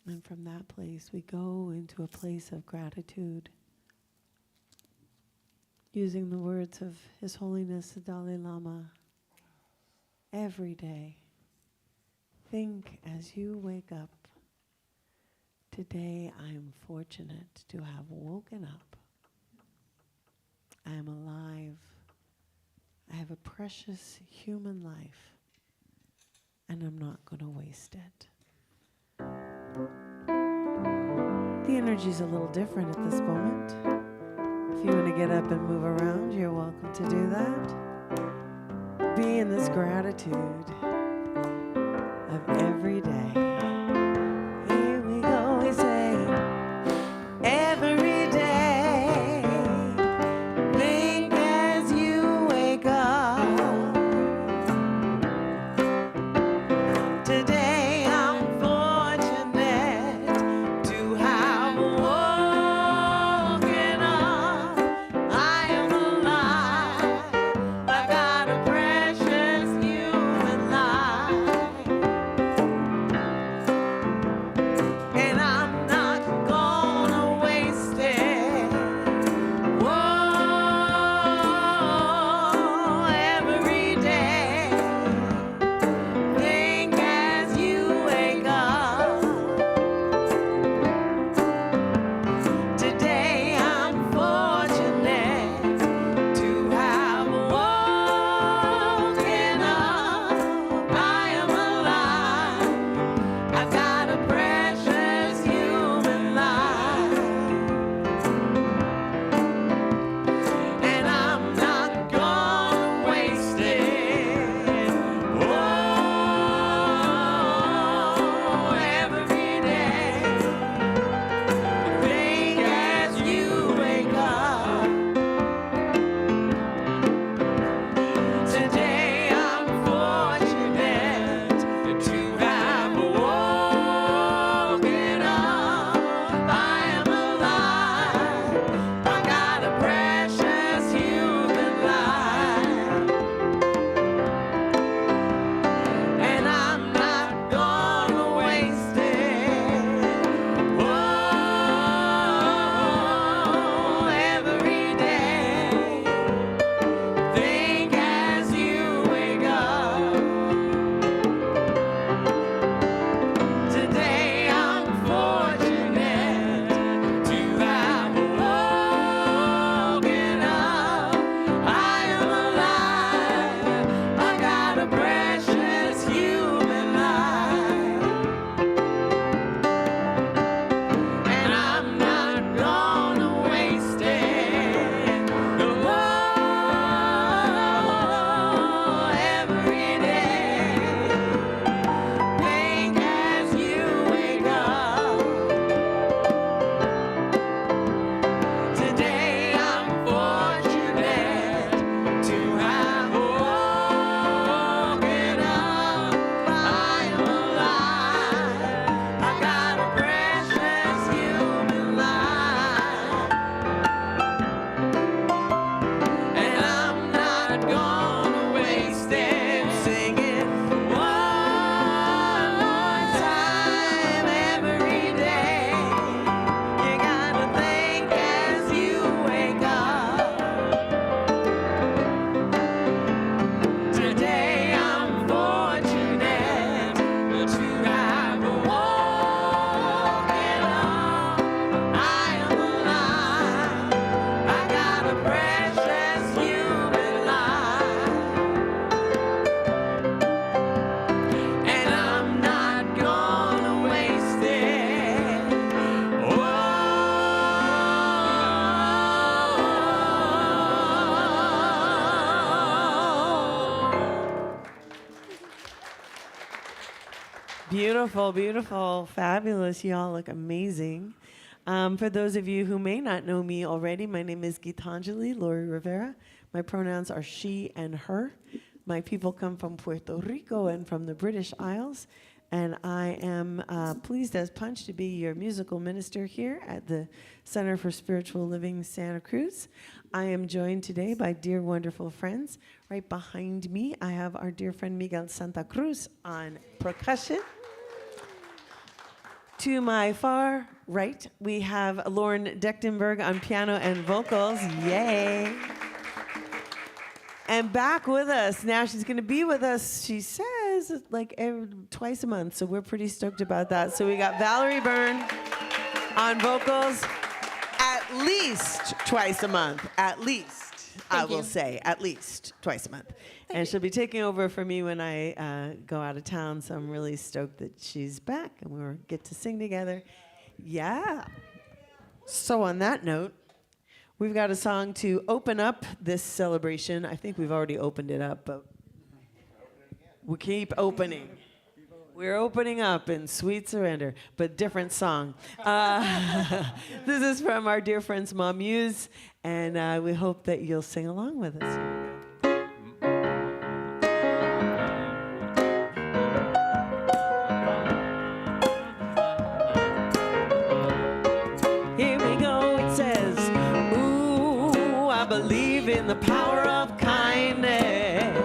And from that place, we go into a place of gratitude, using the words of His Holiness the Dalai Lama. Every day, think as you wake up, today I am fortunate to have woken up. I am alive. I have a precious human life, and I'm not going to waste it. The energy's a little different at this moment. If you want to get up and move around, you're welcome to do that. Be in this gratitude of every day. Here we go, we say, every day, think as you wake up. Today I'm fortunate to have woken up. I am alive. I got a precious human life. And I'm not gonna waste it. Whoa, every day. Think as you wake up. Today I'm fortunate to have woken up. I am alive. I got a precious human life. And I'm not gonna waste it. Whoa, every day. Think as you wake up. Today I'm fortunate to have woken up. I am alive. I got a precious human life. And I'm not gonna waste it. Whoa, every day. Think as you wake up. Today I'm fortunate to have woken up. I am alive. I got a precious human life. And I'm not gonna waste it. Whoa, every day. Think as you wake up. Today I'm fortunate to have woken up. I am alive. I got a precious human life. And I'm not gonna waste it. Sing it one more time. Every day, you gotta think as you wake up. Today I'm fortunate to have woken up. I am alive. I got a precious human life. And I'm not gonna waste it. Beautiful, beautiful, fabulous. You all look amazing. For those of you who may not know me already, my name is Gitanjali Lori Rivera. My pronouns are she and her. My people come from Puerto Rico and from the British Isles. And I am pleased as punch to be your musical minister here at the Center for Spiritual Living Santa Cruz. I am joined today by dear, wonderful friends. Right behind me, I have our dear friend Miguel Santa Cruz on percussion. To my far right, we have Lauren Dechtenberg on piano and vocals. Yay. And back with us. Now she's going to be with us, she says, like twice a month. So we're pretty stoked about that. So we got Valerie Byrne on vocals at least twice a month. At least, I will say, at least twice a month. And she'll be taking over for me when I go out of town. So I'm really stoked that she's back and we'll get to sing together. Yeah. So on that note, we've got a song to open up this celebration. I think we've already opened it up, but we keep opening. We're opening up in sweet surrender, but different song. This is from our dear friends Mom Muse, and we hope that you'll sing along with us. In the power of kindness.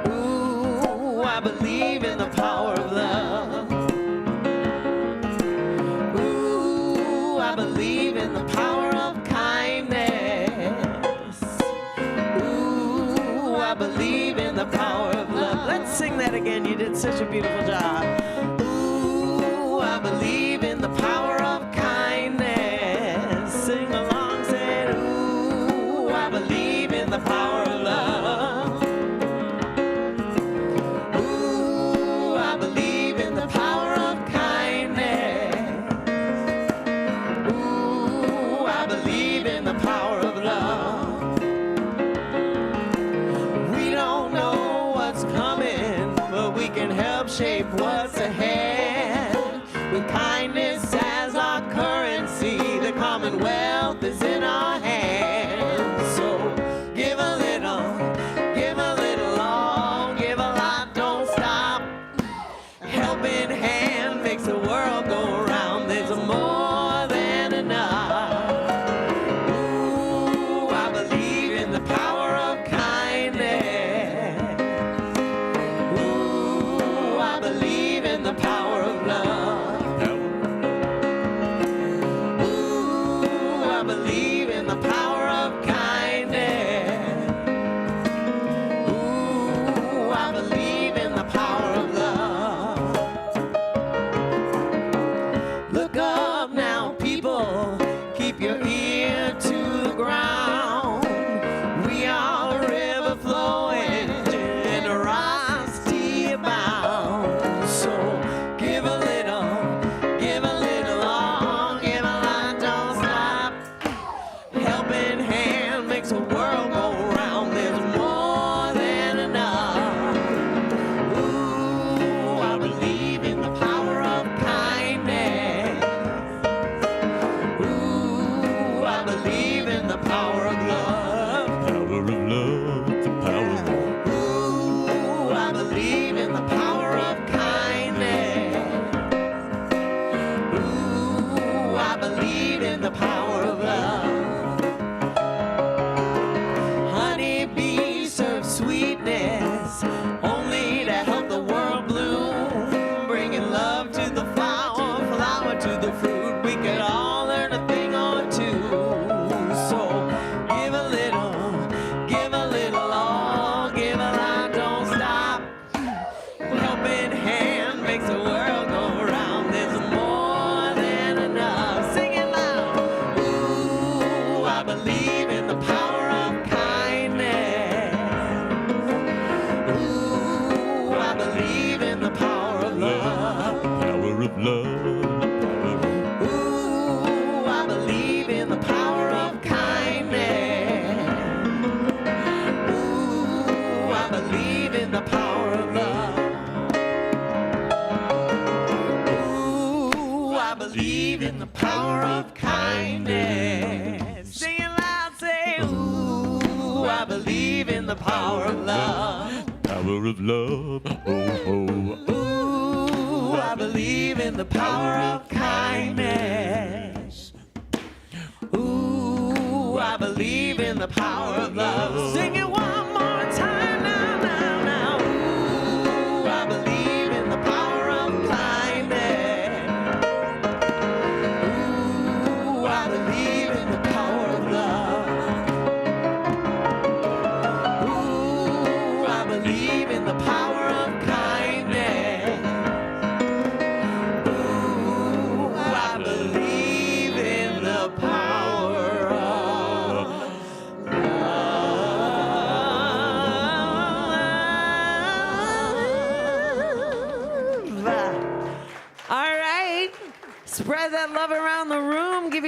Ooh, I believe in the power of love. Ooh, I believe in the power of kindness. Ooh, I believe in the power of love. Let's sing that again. You did such a beautiful job. Ooh, I believe in the power of kindness. Sing along. The power of love. Ooh, I believe in the power of kindness. Ooh, I believe in the power of love. We don't know what's coming, but we can help shape what's ahead. With kindness as our currency, the commonwealth is in our hands. Give a little, all, give a lot, don't stop. Helping hand makes the world go round. There's more than enough. Ooh, I believe in the power of kindness. Ooh, I believe in the power of love. Ooh, I believe in the power of kindness. Keep your ear to the ground. We are a river flowing, generosity abound. So give a little, all, give a lot, don't stop. Helping hand makes the world go round. There's more than enough. Ooh, I believe in the power of kindness. I believe in the power of love. Power of love, the power of love. Ooh, I believe in the power of kindness. Ooh, I believe in the power of love. Honeybees serve sweetness only to help the world bloom, bringing love to the flower, flower to the fruit. We could all learn a thing or two. So give a little, all, give a lot, don't stop. Helping hand makes the world go round. There's more than enough. Sing it loud. Ooh, I believe in the power of kindness. Ooh, I believe in the power of love. Power of love. Ooh, I believe in the power of kindness. Ooh, I believe in the power of love. Ooh, I believe in the power of kindness. Sing it loud, say, ooh, I believe in the power of love. Power of love. Oh, oh. Ooh, I believe in the power of kindness. Ooh, I believe in the power of love. Sing it one more time now, now, now. Ooh, I believe in the power of kindness.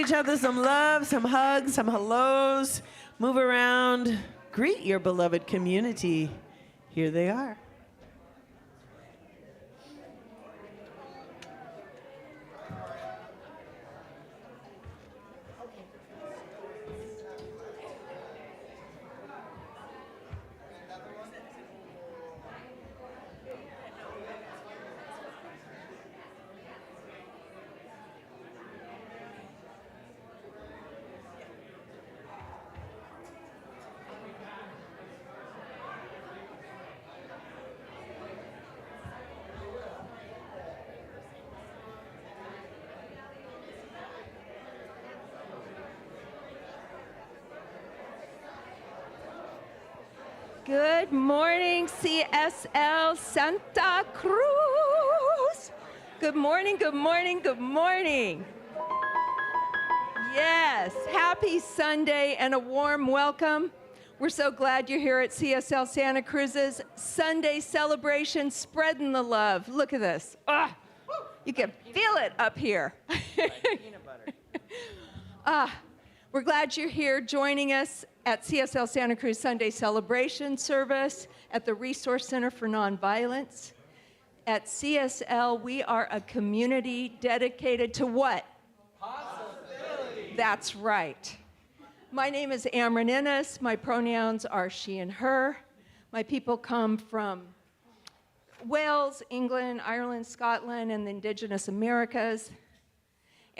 each other some love, some hugs, some hellos. Move around. Greet your beloved community. Here they are. Good morning, CSL Santa Cruz. Good morning, good morning, good morning. Yes, happy Sunday and a warm welcome. We're so glad you're here at CSL Santa Cruz's Sunday celebration, spreading the love. Look at this. You can feel it up here. We're glad you're here joining us at CSL Santa Cruz Sunday Celebration Service at the Resource Center for Nonviolence. At CSL, we are a community dedicated to what? Possibility. That's right. My name is Amran Innes. My pronouns are she and her. My people come from Wales, England, Ireland, Scotland, and the Indigenous Americas.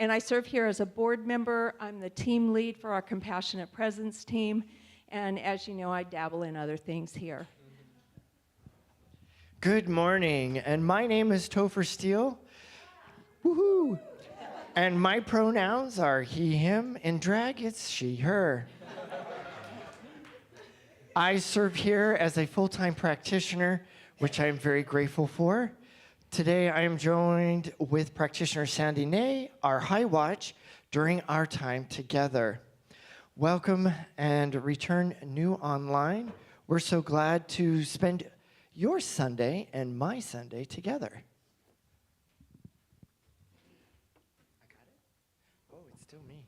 And I serve here as a board member. I'm the team lead for our Compassionate Presence team. And as you know, I dabble in other things here. Good morning, and my name is Topher Steele. Woohoo! And my pronouns are he, him, and drag, it's she, her. I serve here as a full-time practitioner, which I am very grateful for. Today, I am joined with practitioner Sandy Nay, our high watch, during our time together. Welcome and return new online. We're so glad to spend your Sunday and my Sunday together. I got it? Oh, it's still me.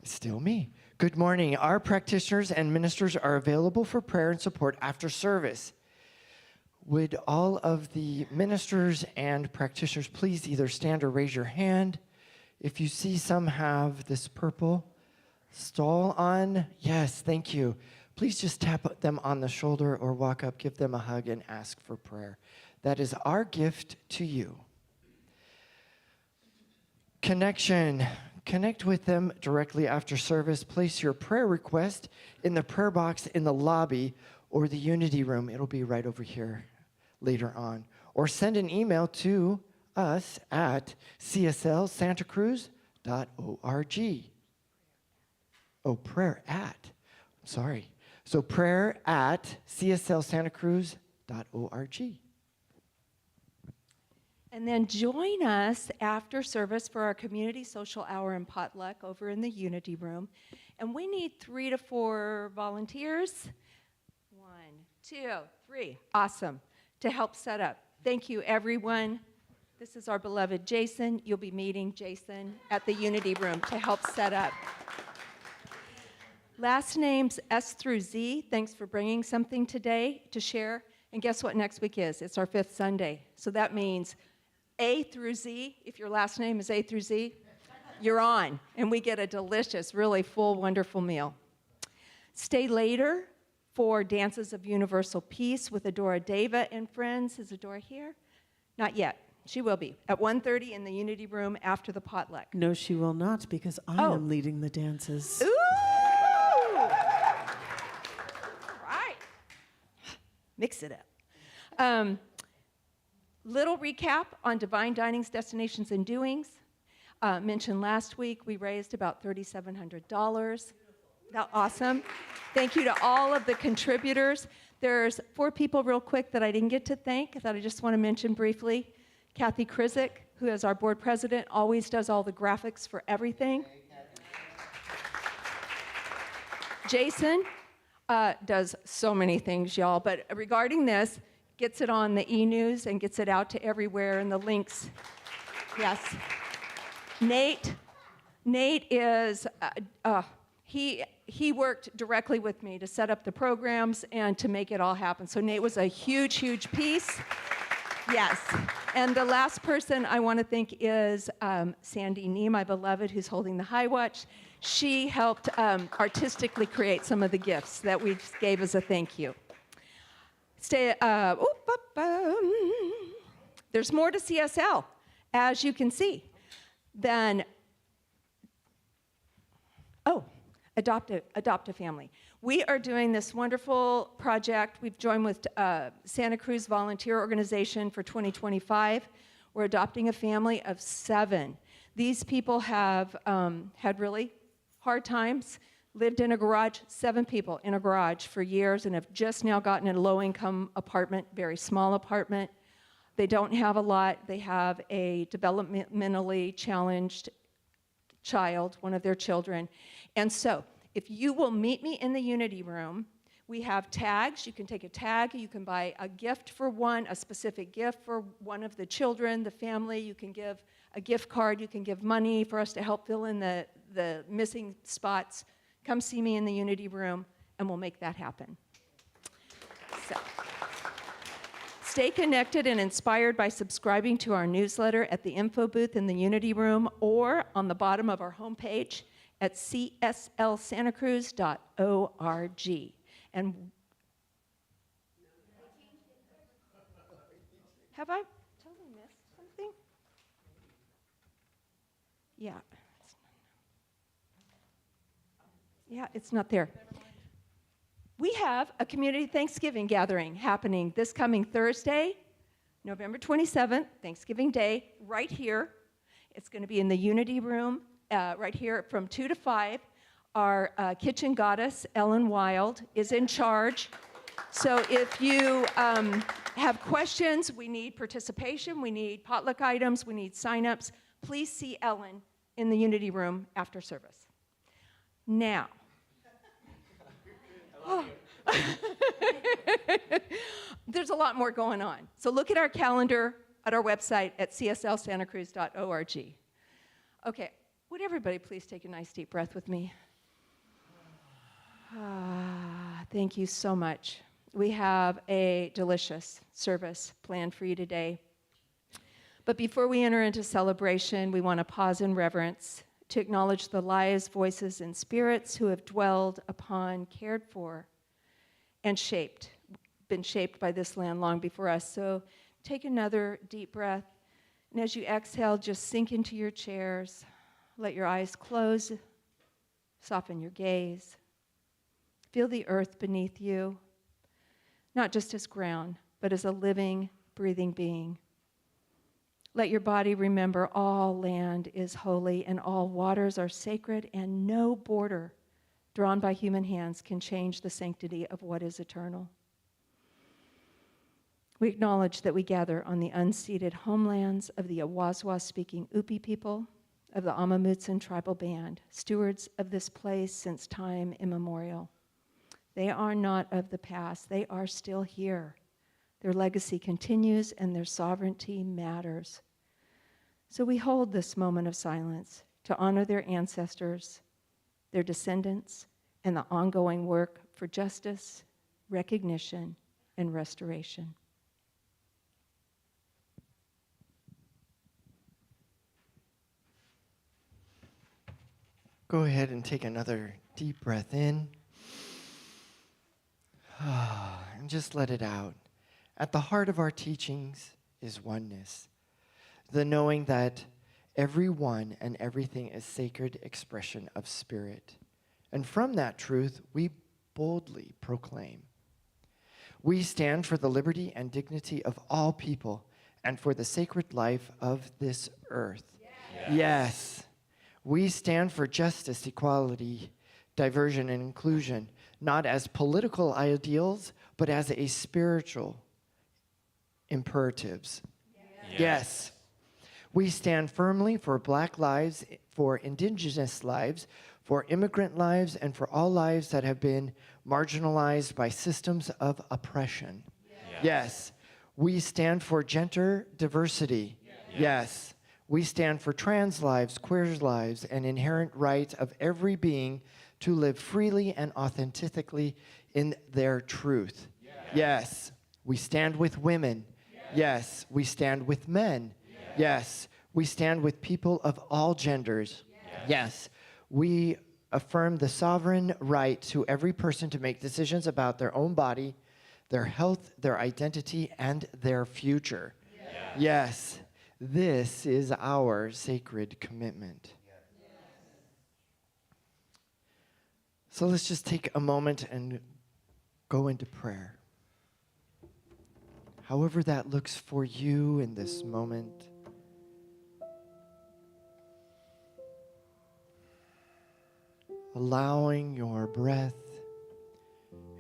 It's still me. Good morning. Our practitioners and ministers are available for prayer and support after service. Would all of the ministers and practitioners please either stand or raise your hand? If you see some have this purple stole on, yes, thank you. Please just tap them on the shoulder or walk up, give them a hug, and ask for prayer. That is our gift to you. Connection. Connect with them directly after service. Place your prayer request in the prayer box in the lobby or the Unity room. It'll be right over here later on. Or send an email to us at cslsantacruz.org. Oh, prayer at. I'm sorry. So prayer at cslsantacruz.org. And then join us after service for our community social hour and potluck over in the Unity room. And we need 3 to 4 volunteers. 1, 2, 3. Awesome. To help set up. Thank you, everyone. This is our beloved Jason. You'll be meeting Jason at the Unity room to help set up. Last names S through Z. Thanks for bringing something today to share. And guess what next week is? It's our 5th Sunday. So that means A through Z. If your last name is A through Z, you're on. And we get a delicious, really full, wonderful meal. Stay later for Dances of Universal Peace with Adora Deva and friends. Is Adora here? Not yet. She will be at 1:30 in the Unity room after the potluck. No, she will not, because I am leading the dances. Ooh! All right. Mix it up. Little recap on Divine Dining's Destinations and Doings. Mentioned last week, we raised about $3,700. Awesome. Thank you to all of the contributors. There's 4 people real quick that I didn't get to thank that I just want to mention briefly. Kathy Krizik, who is our board president, always does all the graphics for everything. Jason does so many things, y'all, but regarding this, gets it on the e-news and gets it out to everywhere and the links. Yes. Nate Nate is, he worked directly with me to set up the programs and to make it all happen. So Nate was a huge, huge piece. Yes. And the last person I want to thank is Sandy Nee, my beloved, who's holding the high watch. She helped artistically create some of the gifts that we gave as a thank you. There's more to CSL, as you can see, than, adopt a family. We are doing this wonderful project. We've joined with Santa Cruz Volunteer Organization for 2025. We're adopting a family of 7. These people have had really hard times, lived in a garage, 7 people in a garage for years, and have just now gotten a low-income apartment, very small apartment. They don't have a lot. They have a developmentally challenged child, one of their children. And so, if you will meet me in the Unity Room, we have tags. You can take a tag. You can buy a gift for one, a specific gift for one of the children, the family. You can give a gift card. You can give money for us to help fill in the missing spots. Come see me in the Unity Room, and we'll make that happen. So, stay connected and inspired by subscribing to our newsletter at the info booth in the Unity Room or on the bottom of our homepage at cslsantacruz.org. And have I totally missed something? Yeah. Yeah, it's not there. We have a community Thanksgiving gathering happening this coming Thursday, November 27th, Thanksgiving Day, right here. It's going to be in the Unity Room, right here from 2 to 5. Our kitchen goddess, Ellen Wild, is in charge. So if you have questions, we need participation, we need potluck items, we need signups, please see Ellen in the Unity Room after service. Now, there's a lot more going on. So look at our calendar at our website at cslsantacruz.org. Okay, would everybody please take a nice deep breath with me? Thank you so much. We have a delicious service planned for you today. But before we enter into celebration, we want to pause in reverence to acknowledge the lives, voices, and spirits who have dwelled upon, cared for, and been shaped by this land long before us. So take another deep breath, and as you exhale, just sink into your chairs. Let your eyes close, soften your gaze. Feel the earth beneath you, not just as ground, but as a living, breathing being. Let your body remember all land is holy and all waters are sacred, and no border drawn by human hands can change the sanctity of what is eternal. We acknowledge that we gather on the unceded homelands of the Awaswas-speaking Upi people, of the Amamutsan tribal band, stewards of this place since time immemorial. They are not of the past. They are still here. Their legacy continues and their sovereignty matters. So we hold this moment of silence to honor their ancestors, their descendants, and the ongoing work for justice, recognition, and restoration. Go ahead and take another deep breath in. And just let it out. At the heart of our teachings is oneness. The knowing that everyone and everything is sacred expression of spirit. And from that truth, we boldly proclaim. We stand for the liberty and dignity of all people and for the sacred life of this earth. Yes. We stand for justice, equality, diversion, and inclusion, not as political ideals, but as a spiritual imperatives. Yes. We stand firmly for Black lives, for Indigenous lives, for immigrant lives, and for all lives that have been marginalized by systems of oppression. Yes. We stand for gender diversity. Yes. We stand for trans lives, queer lives, and inherent right of every being to live freely and authentically in their truth. Yes. We stand with women. Yes. We stand with men. Yes. We stand with people of all genders. Yes. We affirm the sovereign right to every person to make decisions about their own body, their health, their identity, and their future. Yes. This is our sacred commitment. So let's just take a moment and go into prayer. However that looks for you in this moment. Allowing your breath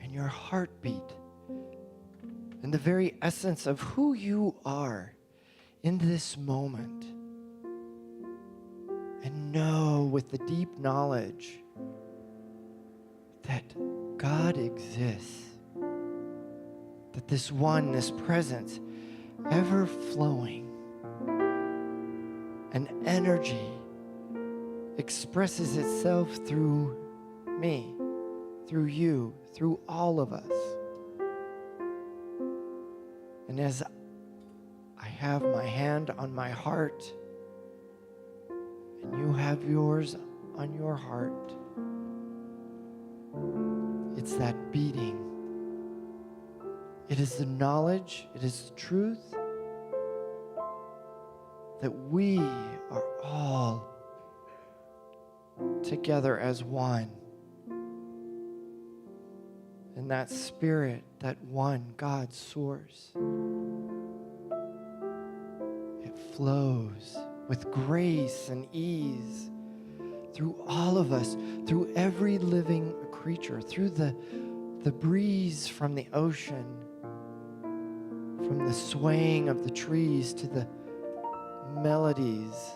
and your heartbeat and the very essence of who you are in this moment. And know with the deep knowledge that God exists, that this one, this presence, ever flowing, an energy expresses itself through me, through you, through all of us. And as I have my hand on my heart, and you have yours on your heart, it's that beating. It is the knowledge, it is the truth that we are all together as one. And that spirit, that one God source, it flows with grace and ease through all of us, through every living creature, through the breeze from the ocean, from the swaying of the trees to the melodies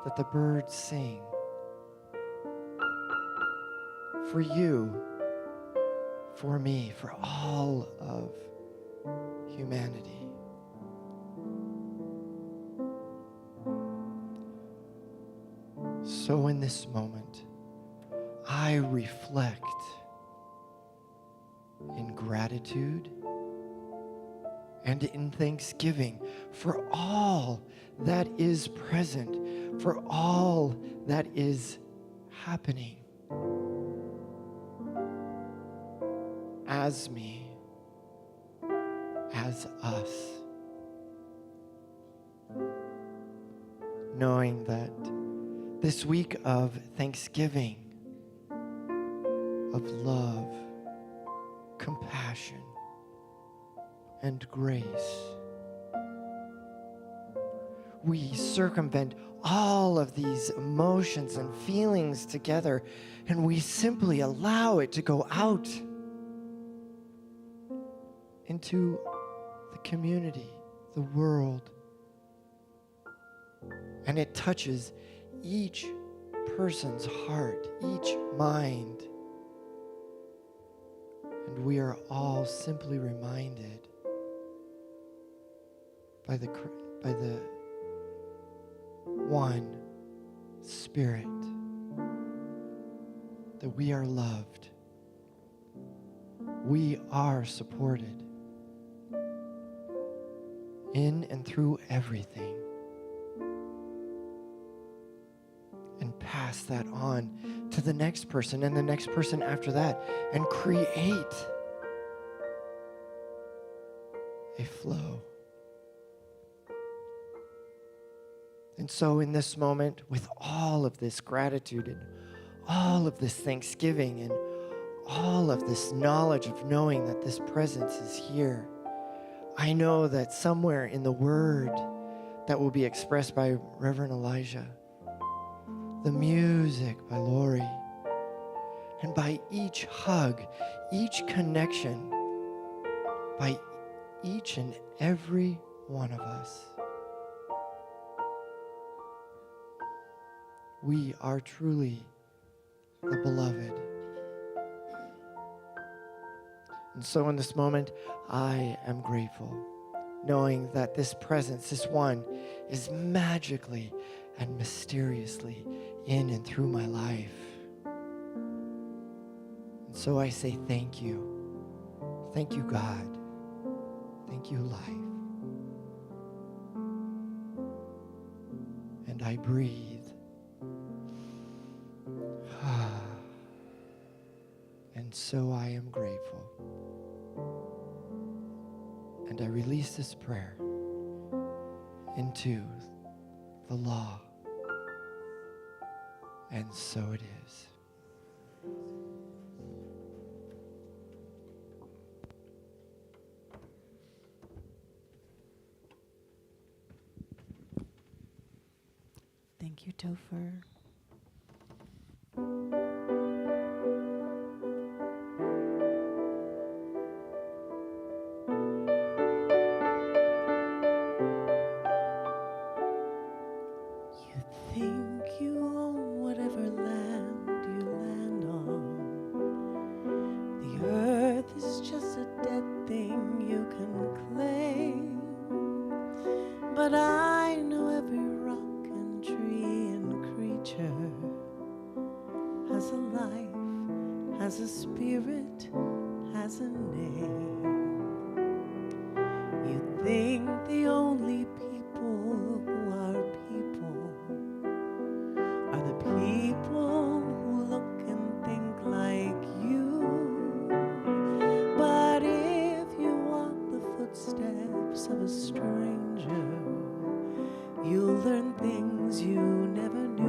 that the birds sing. For you, for me, for all of humanity. So in this moment, I reflect in gratitude and in thanksgiving for all that is present, for all that is happening as me, as us, knowing that this week of Thanksgiving, of love, compassion, and grace, we circumvent all of these emotions and feelings together, and we simply allow it to go out into the community, the world, and it touches each person's heart, each mind. And we are all simply reminded by the one Spirit that we are loved, we are supported in and through everything. And pass that on to the next person and the next person after that, and create a flow. And so in this moment, with all of this gratitude and all of this thanksgiving and all of this knowledge of knowing that this presence is here, I know that somewhere in the word that will be expressed by Reverend Elijah, the music by Lori, and by each hug, each connection, by each and every one of us, we are truly the beloved. And so in this moment, I am grateful, knowing that this presence, this one, is magically and mysteriously in and through my life. And so I say thank you. Thank you, God. Thank you, life. And I breathe. And so I am grateful. And I release this prayer into the law. And so it is. Thank you, Topher. You think you own whatever land you land on. The earth is just a dead thing you can claim. But I know every rock and tree and creature has a life, has a spirit, has a name. You think the only people who are people are the people who look and think like you. But if you walk the footsteps of a stranger, you'll learn things you never knew.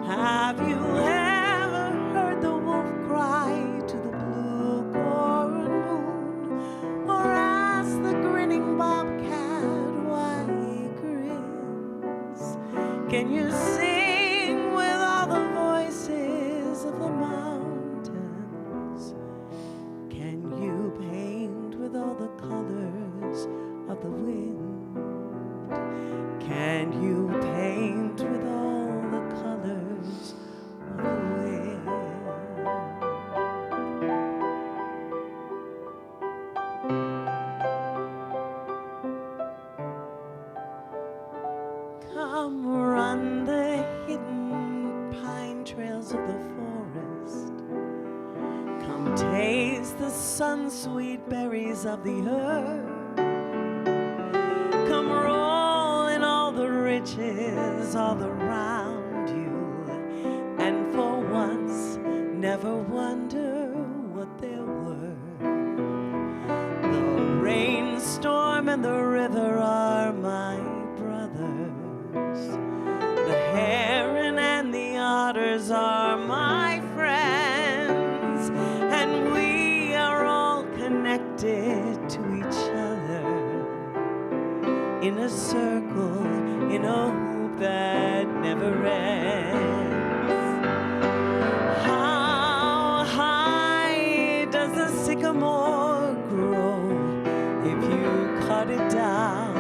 Have you ever heard the wolf cry to the blue corn moon? Or ask the grinning bobcat why he grins? Can you sing with all the voices of the mountains? Can you paint with all the colors of the wind? Can you paint with all the colors of the wind? Come run the hidden pine trails of the forest. Come taste the sun-sweet berries of the earth. Come roll in all the riches all around you, and for once never wonder what they're worth. The rainstorm and the river are my brothers. The heron and the otters are my friends, and we are all connected to each other in a circle, in a hoop that never ends. How high does the sycamore grow? If you cut it down,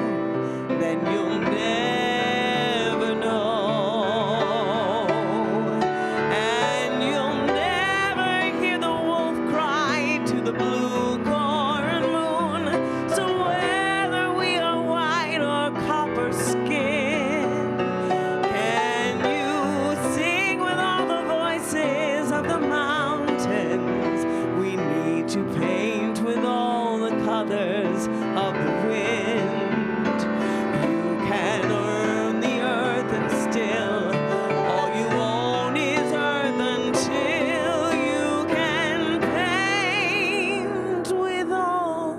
then you'll never know. And you'll never hear the wolf cry to the blue corn moon. So whether we are white or copper skin, can you sing with all the voices of the mountains? We need to paint with all the colors of the wind. You can earn the earth and still all you own is earth until you can paint with all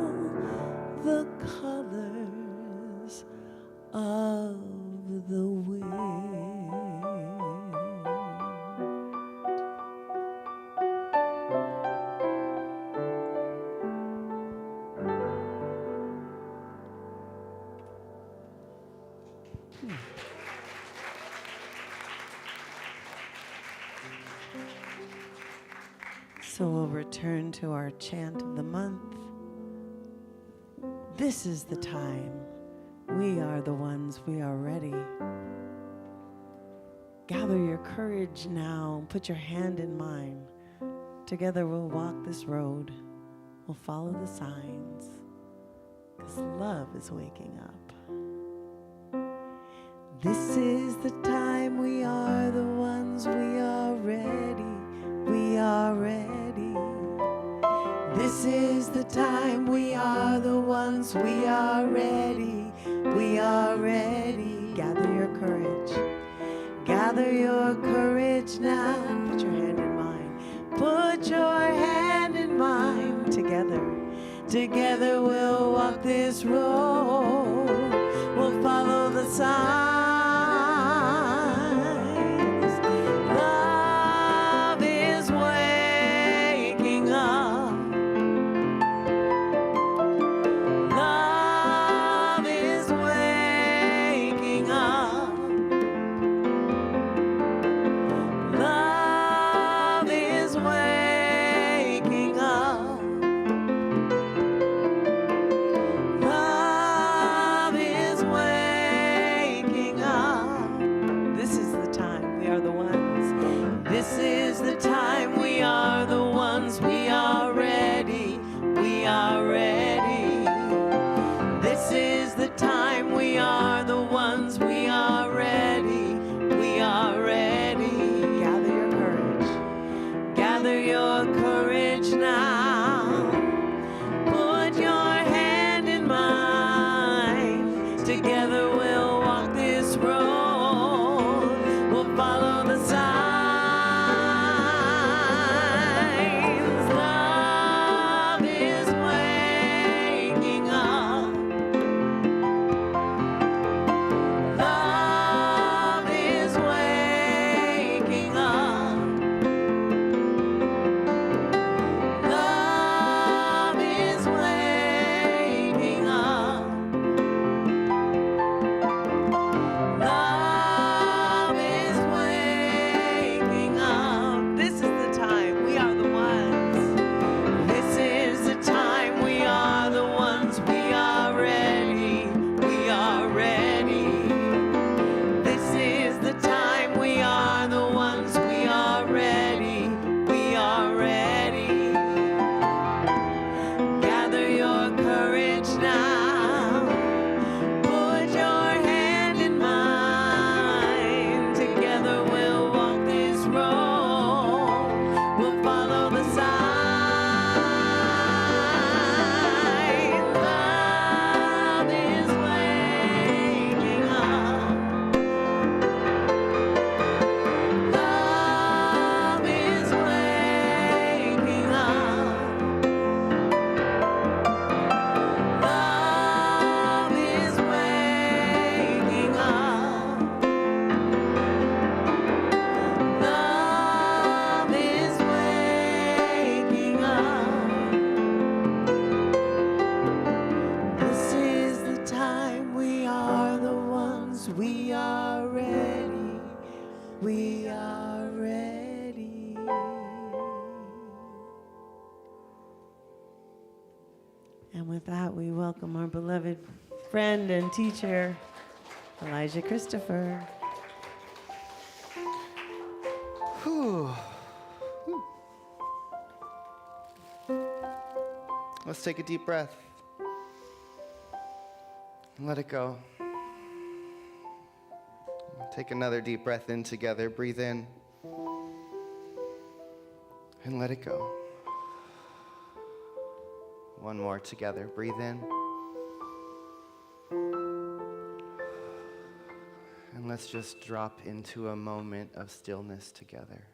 the colors of the wind. So we'll return to our chant of the month. This is the time. We are the ones, we are ready. Gather your courage now. Put your hand in mine. Together we'll walk this road. we'll follow the signs, because love is waking up. This is the time, we are the ones, we are ready, we are ready. This is the time, we are the ones, we are ready, we are ready. Gather your courage, gather your courage now. Put your hand in mine, put your hand in mine. Together we'll walk this road, we'll follow the signs. Love is waking up. Love is waking up. Love is waking up. Love is waking up. This is the time, we are the ones. This is the time, we are the ones. We are ready, we are ready. This is the time, we are the ones. We are ready, we are ready. Gather your courage, gather your courage now. Put your hand in mine. Together we'll walk this road, we'll follow the signs. Love is waking up. Love is waking up. Love is waking up. Love is waking up. This is the time, we are the ones. This is the time, we are the ones. We are ready, we are ready. This is the time, we are the ones. We are ready, we are ready. Gather your courage now. Put your hand in mine. Together we'll walk this road, we'll follow the signs. Love is waking up. Love is waking up. Love is waking up. Love is waking up. This is the time, we are the ones. We are ready, we are ready. And with that, we welcome our beloved friend and teacher, Elijah Christopher. Whew. Let's take a deep breath and let it go. Take another deep breath in together. Breathe in and let it go. One more together. Breathe in. And let's just drop into a moment of stillness together.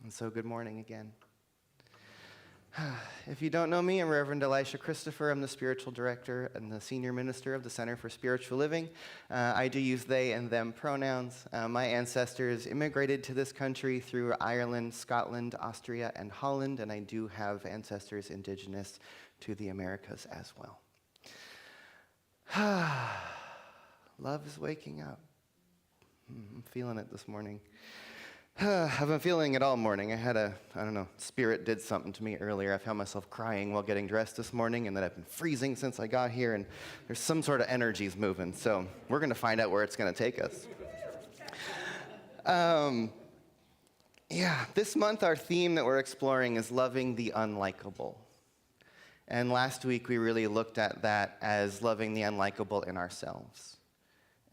And so good morning again. If you don't know me, I'm Reverend Elisha Christopher. I'm the spiritual director and the senior minister of the Center for Spiritual Living. I do use they and them pronouns. My ancestors immigrated to this country through Ireland, Scotland, Austria, and Holland, and I do have ancestors indigenous to the Americas as well. Love is waking up. I'm feeling it this morning. I've been feeling it all morning. I don't know, spirit did something to me earlier. I found myself crying while getting dressed this morning, and then I've been freezing since I got here, and there's some sort of energies moving. So we're going to find out where it's going to take us. This month our theme that we're exploring is loving the unlikable. And last week we really looked at that as loving the unlikable in ourselves.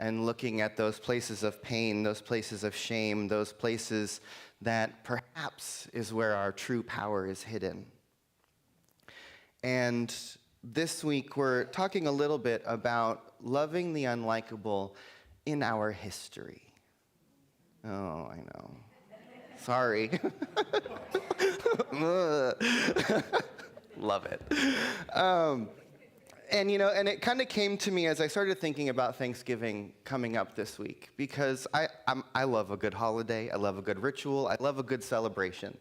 And looking at those places of pain, those places of shame, those places that perhaps is where our true power is hidden. And this week we're talking a little bit about loving the unlikable in our history. Oh, I know. Sorry. Love it. And it kind of came to me as I started thinking about Thanksgiving coming up this week, because I love a good holiday, I love a good ritual, I love a good celebration.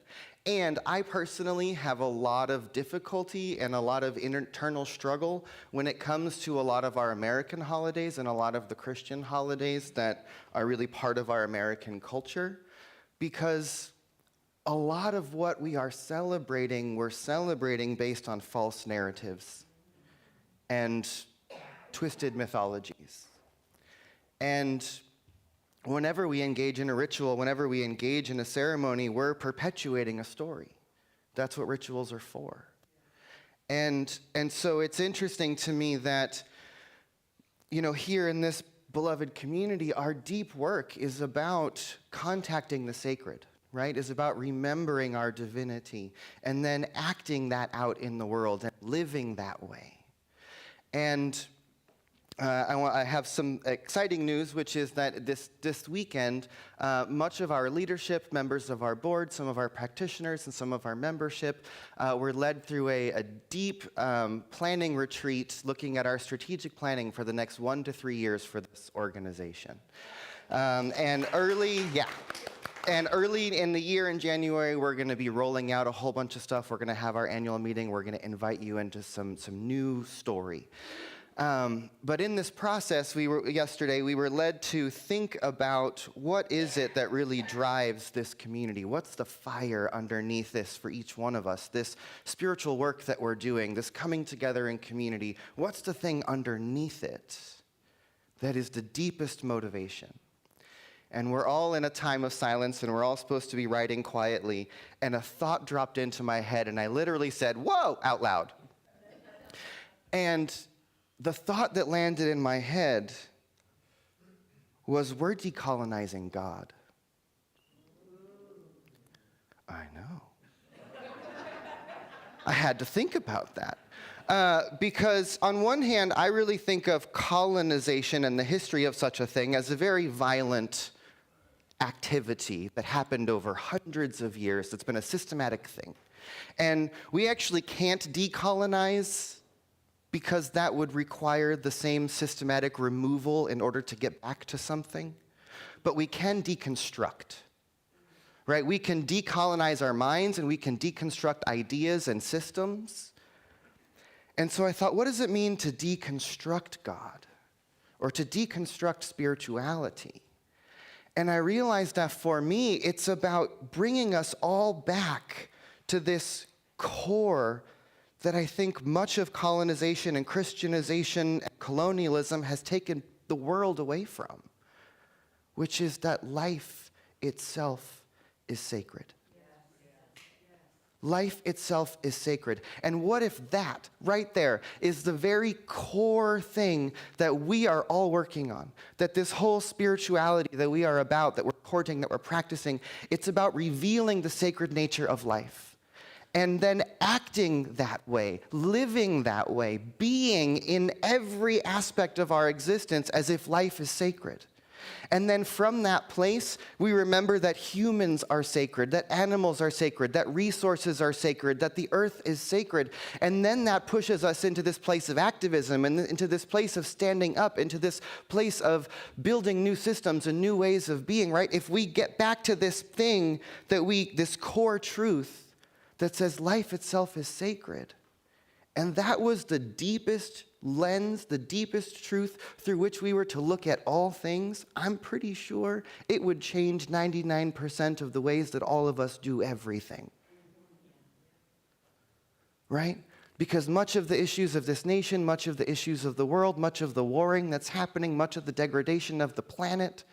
And I personally have a lot of difficulty and a lot of internal struggle when it comes to a lot of our American holidays and a lot of the Christian holidays that are really part of our American culture, because a lot of what we're celebrating based on false narratives and twisted mythologies. And whenever we engage in a ritual, whenever we engage in a ceremony, we're perpetuating a story. That's what rituals are for. And so it's interesting to me that, here in this beloved community, our deep work is about contacting the sacred, right? Is about remembering our divinity and then acting that out in the world and living that way. And I have some exciting news, which is that this weekend, much of our leadership, members of our board, some of our practitioners, and some of our membership were led through a deep planning retreat looking at our strategic planning for the next 1 to 3 years for this organization. And early in the year, in January, we're going to be rolling out a whole bunch of stuff. We're going to have our annual meeting. We're going to invite you into some new story. But in this process, yesterday, we were led to think about what is it that really drives this community? What's the fire underneath this for each one of us? This spiritual work that we're doing, this coming together in community, what's the thing underneath it that is the deepest motivation? And we're all in a time of silence, and we're all supposed to be writing quietly, and a thought dropped into my head, and I literally said, "Whoa," out loud. And the thought that landed in my head was, we're decolonizing God. I know. I had to think about that. Because on one hand, I really think of colonization and the history of such a thing as a very violent activity that happened over hundreds of years. It's been a systematic thing. And we actually can't decolonize because that would require the same systematic removal in order to get back to something. But we can deconstruct, right? We can decolonize our minds and we can deconstruct ideas and systems. And so I thought, what does it mean to deconstruct God or to deconstruct spirituality? And I realized that for me, it's about bringing us all back to this core that I think much of colonization and Christianization and colonialism has taken the world away from, which is that life itself is sacred. Life itself is sacred. And what if that, right there, is the very core thing that we are all working on? That this whole spirituality that we are about, that we're courting, that we're practicing, it's about revealing the sacred nature of life. And then acting that way, living that way, being in every aspect of our existence as if life is sacred. And then from that place, we remember that humans are sacred, that animals are sacred, that resources are sacred, that the earth is sacred. And then that pushes us into this place of activism and into this place of standing up, into this place of building new systems and new ways of being, right? If we get back to this thing this core truth that says life itself is sacred, and that was the deepest lens, the deepest truth through which we were to look at all things, I'm pretty sure it would change 99% of the ways that all of us do everything. Right? Because much of the issues of this nation, much of the issues of the world, much of the warring that's happening, much of the degradation of the planet,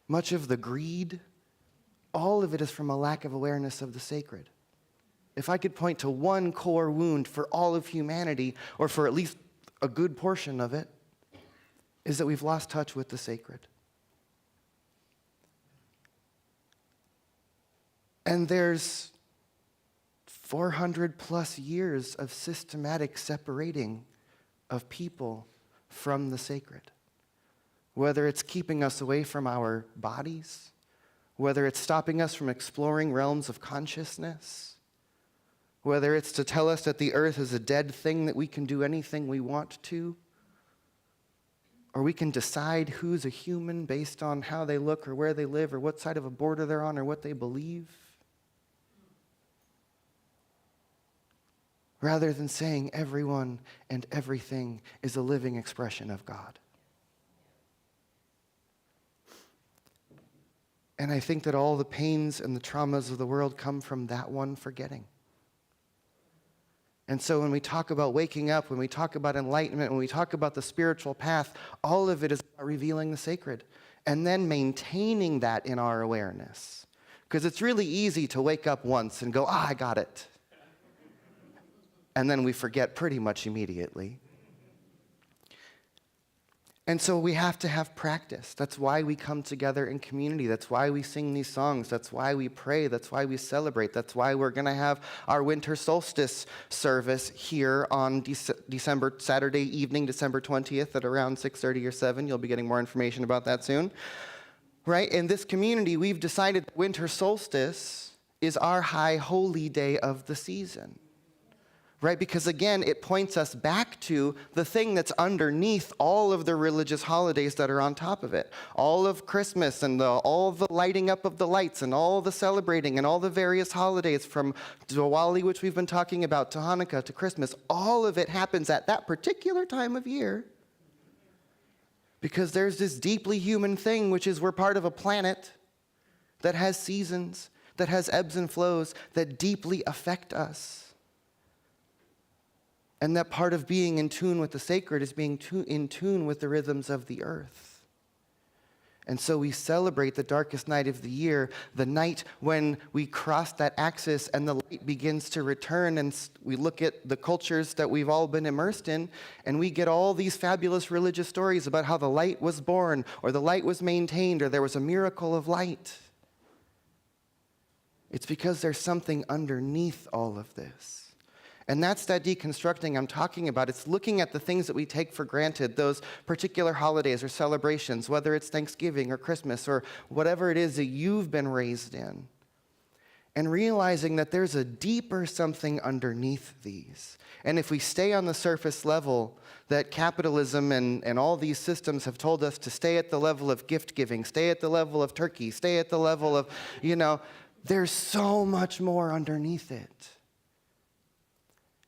much of the greed, all of it is from a lack of awareness of the sacred. If I could point to one core wound for all of humanity, or for at least a good portion of it, is that we've lost touch with the sacred. And there's 400 plus years of systematic separating of people from the sacred. Whether it's keeping us away from our bodies, whether it's stopping us from exploring realms of consciousness, whether it's to tell us that the earth is a dead thing that we can do anything we want to, or we can decide who's a human based on how they look or where they live or what side of a border they're on or what they believe, rather than saying everyone and everything is a living expression of God. And I think that all the pains and the traumas of the world come from that one forgetting. And so when we talk about waking up, when we talk about enlightenment, when we talk about the spiritual path, all of it is about revealing the sacred and then maintaining that in our awareness. Because it's really easy to wake up once and go, I got it. And then we forget pretty much immediately. And so we have to have practice. That's why we come together in community. That's why we sing these songs. That's why we pray. That's why we celebrate. That's why we're going to have our winter solstice service here on Saturday evening, December 20th at around 6:30 or 7. You'll be getting more information about that soon. Right? In this community, we've decided that winter solstice is our high holy day of the season. Right? Because again, it points us back to the thing that's underneath all of the religious holidays that are on top of it. All of Christmas and all the lighting up of the lights and all the celebrating and all the various holidays from Diwali, which we've been talking about, to Hanukkah, to Christmas. All of it happens at that particular time of year because there's this deeply human thing, which is we're part of a planet that has seasons, that has ebbs and flows that deeply affect us. And that part of being in tune with the sacred is being in tune with the rhythms of the earth. And so we celebrate the darkest night of the year, the night when we cross that axis and the light begins to return, and we look at the cultures that we've all been immersed in, and we get all these fabulous religious stories about how the light was born, or the light was maintained, or there was a miracle of light. It's because there's something underneath all of this. And that's that deconstructing I'm talking about. It's looking at the things that we take for granted, those particular holidays or celebrations, whether it's Thanksgiving or Christmas or whatever it is that you've been raised in, and realizing that there's a deeper something underneath these. And if we stay on the surface level, that capitalism and all these systems have told us to stay at the level of gift giving, stay at the level of turkey, stay at the level of, there's so much more underneath it.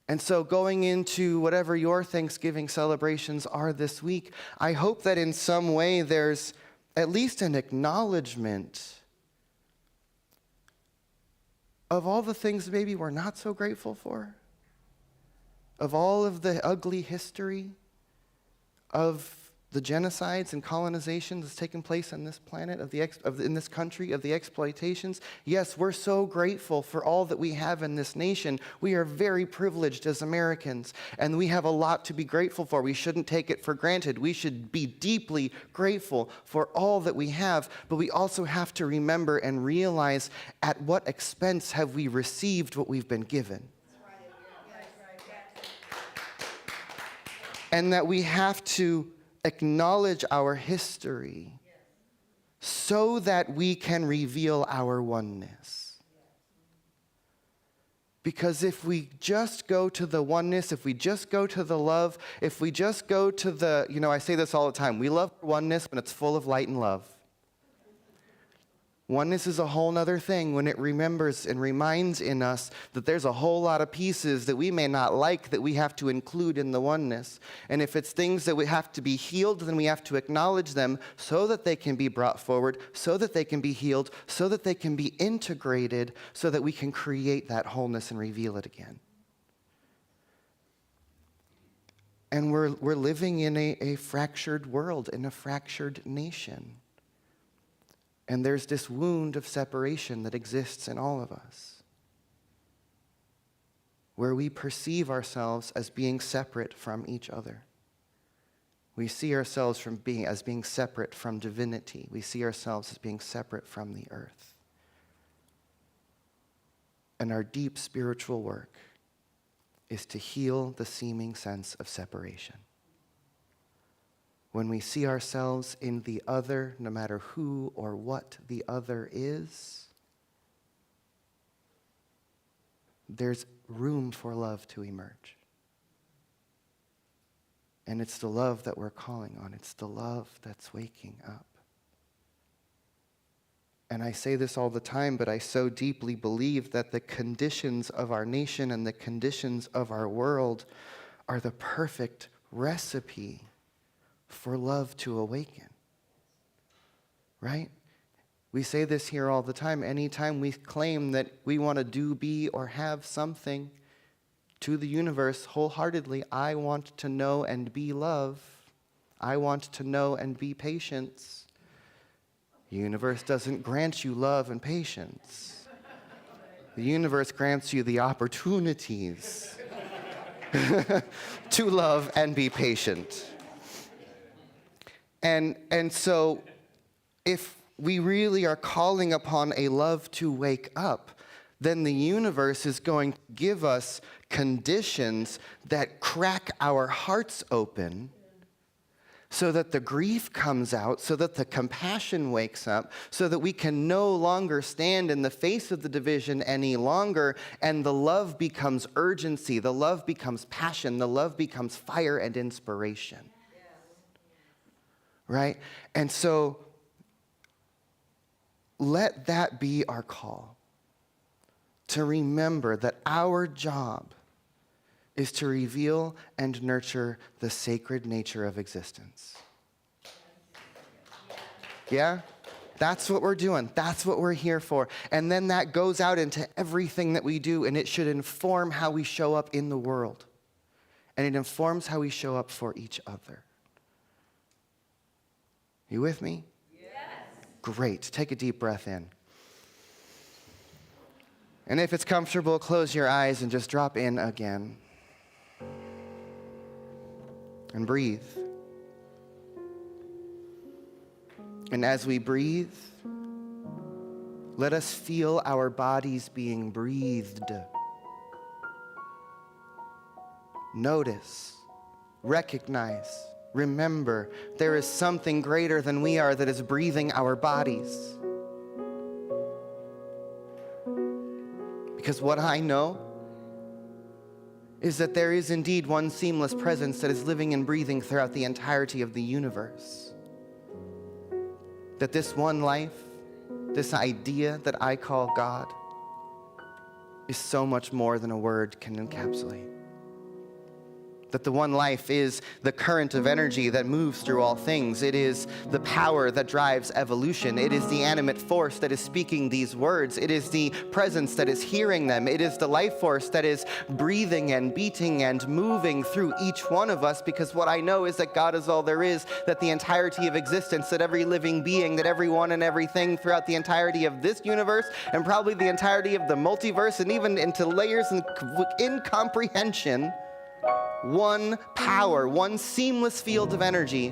And so going into whatever your Thanksgiving celebrations are this week, I hope that in some way there's at least an acknowledgement of all the things maybe we're not so grateful for, of all of the ugly history, of the genocides and colonizations that's taken place on this planet, in this country, of the exploitations. Yes, we're so grateful for all that we have in this nation. We are very privileged as Americans, and we have a lot to be grateful for. We shouldn't take it for granted. We should be deeply grateful for all that we have, but we also have to remember and realize at what expense have we received what we've been given. And that we have to acknowledge our history so that we can reveal our oneness. Because if we just go to the oneness, if we just go to the love, if we just go to the, I say this all the time, we love oneness when it's full of light and love. Oneness is a whole nother thing when it remembers and reminds in us that there's a whole lot of pieces that we may not like that we have to include in the oneness. And if it's things that we have to be healed, then we have to acknowledge them so that they can be brought forward, so that they can be healed, so that they can be integrated, so that we can create that wholeness and reveal it again. And we're living in a fractured world, in a fractured nation. And there's this wound of separation that exists in all of us, where we perceive ourselves as being separate from each other. We see ourselves as being separate from divinity. We see ourselves as being separate from the earth. And our deep spiritual work is to heal the seeming sense of separation. When we see ourselves in the other, no matter who or what the other is, there's room for love to emerge. And it's the love that we're calling on. It's the love that's waking up. And I say this all the time, but I so deeply believe that the conditions of our nation and the conditions of our world are the perfect recipe for love to awaken. Right? We say this here all the time. Anytime we claim that we want to do, be, or have something to the universe wholeheartedly, I want to know and be love. I want to know and be patience. The universe doesn't grant you love and patience. The universe grants you the opportunities to love and be patient. And so if we really are calling upon a love to wake up, then the universe is going to give us conditions that crack our hearts open so that the grief comes out, so that the compassion wakes up, so that we can no longer stand in the face of the division any longer, and the love becomes urgency, the love becomes passion, the love becomes fire and inspiration. Right? And so let that be our call, to remember that our job is to reveal and nurture the sacred nature of existence. Yeah? That's what we're doing. That's what we're here for. And then that goes out into everything that we do, and it should inform how we show up in the world. And it informs how we show up for each other. You with me? Yes. Great. Take a deep breath in. And if it's comfortable, close your eyes and just drop in again. And breathe. And as we breathe, let us feel our bodies being breathed. Notice, recognize, remember, there is something greater than we are that is breathing our bodies. Because what I know is that there is indeed one seamless presence that is living and breathing throughout the entirety of the universe. That this one life, this idea that I call God, is so much more than a word can encapsulate. That the one life is the current of energy that moves through all things. It is the power that drives evolution. It is the animate force that is speaking these words. It is the presence that is hearing them. It is the life force that is breathing and beating and moving through each one of us, because what I know is that God is all there is, that the entirety of existence, that every living being, that everyone and everything throughout the entirety of this universe, and probably the entirety of the multiverse, and even into layers and incomprehension, one power, one seamless field of energy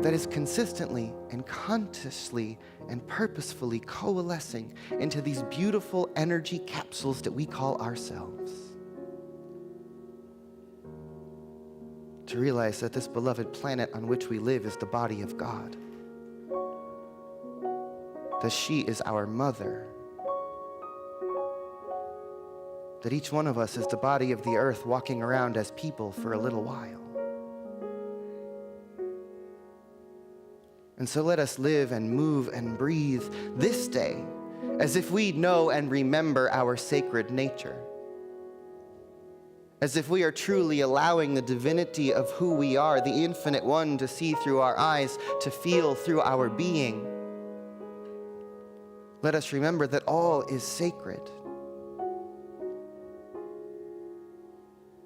that is consistently and consciously and purposefully coalescing into these beautiful energy capsules that we call ourselves. To realize that this beloved planet on which we live is the body of God. That she is our mother. That each one of us is the body of the earth walking around as people for a little while. And so let us live and move and breathe this day as if we know and remember our sacred nature, as if we are truly allowing the divinity of who we are, the infinite one, to see through our eyes, to feel through our being. Let us remember that all is sacred.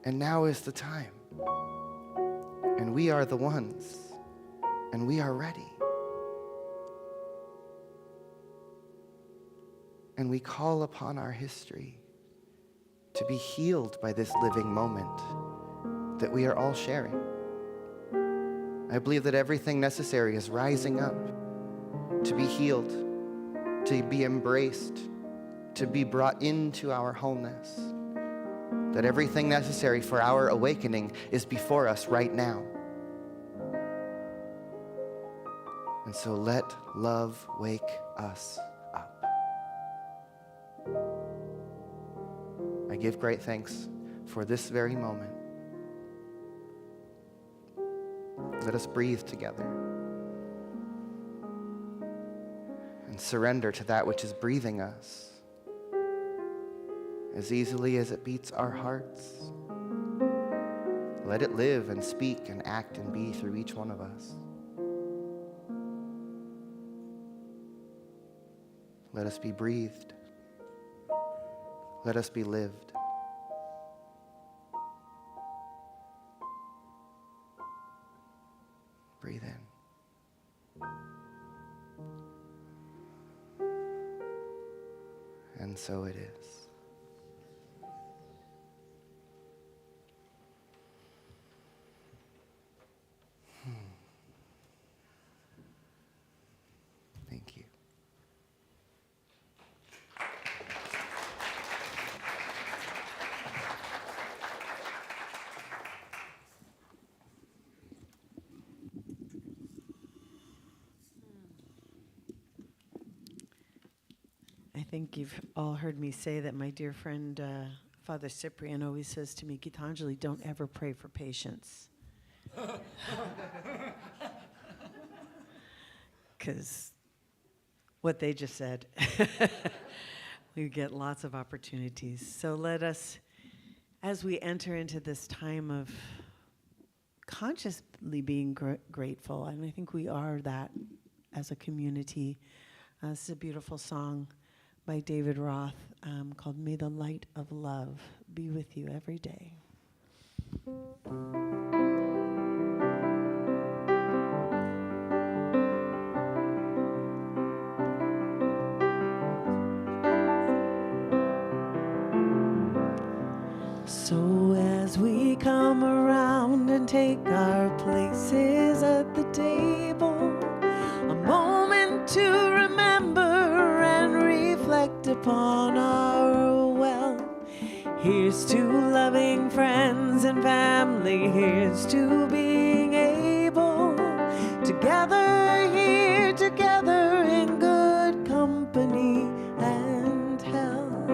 And now is the time. And we are the ones. And we are ready. And we call upon our history to be healed by this living moment that we are all sharing. I believe that everything necessary is rising up to be healed, to be embraced, to be brought into our wholeness. That everything necessary for our awakening is before us right now. And so let love wake us up. I give great thanks for this very moment. Let us breathe together and surrender to that which is breathing us as easily as it beats our hearts. Let it live and speak and act and be through each one of us. Let us be breathed. Let us be lived. Breathe in. And so it is. Thank you. I think you've all heard me say that my dear friend, Father Cyprian, always says to me, Gitanjali, don't ever pray for patience. Because what they just said, we get lots of opportunities. So let us, as we enter into this time of consciously being grateful, and I think we are that as a community. This is a beautiful song by David Roth called May the Light of Love Be With You Every Day. So as we come around and take our places at the table, a moment to remember and reflect upon our well. Here's to loving friends and family. Here's to being able to gather here together in good company and health.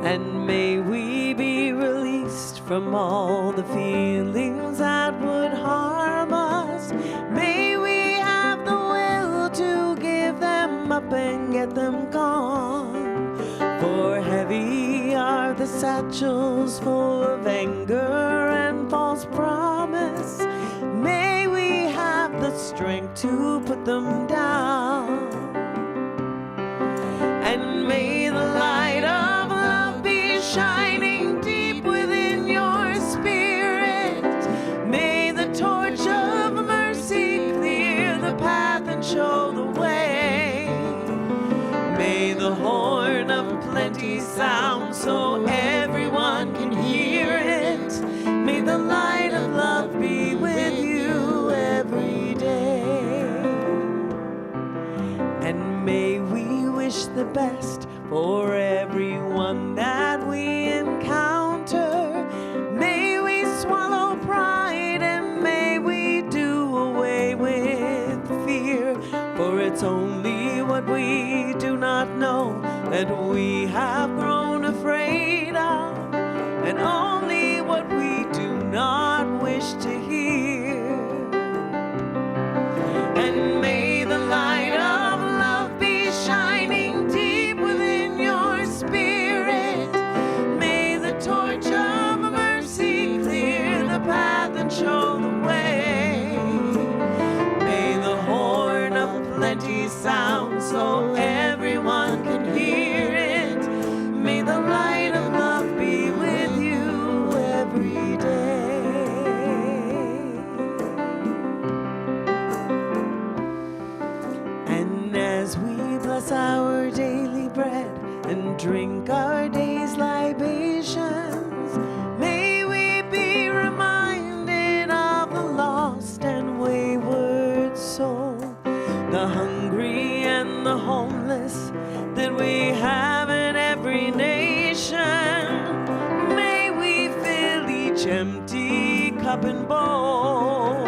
And may we be released from all the feelings that would harm us. May we have the will to give them up and get them gone. For heavy are the satchels full of anger and false promise. May we have the strength to put them down. And may the light of love be shining deep within your spirit. May the torch of mercy clear the path and show the way. May the horn of plenty sound so everyone can hear it. May the light of love be with you every day. And may we wish the best for everyone that we encounter. May we swallow pride and may we do away with fear. For it's only what we do not know that we have grown afraid of, and only what we do not wish drink our day's libations. May we be reminded of the lost and wayward soul, the hungry and the homeless that we have in every nation. May we fill each empty cup and bowl.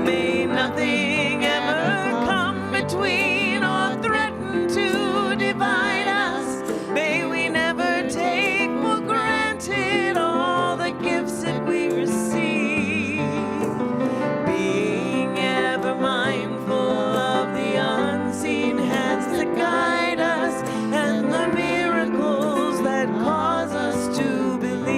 May nothing ever come between or threaten to divide us. May we never take for granted all the gifts that we receive, being ever mindful of the unseen hands that guide us and the miracles that cause us to believe.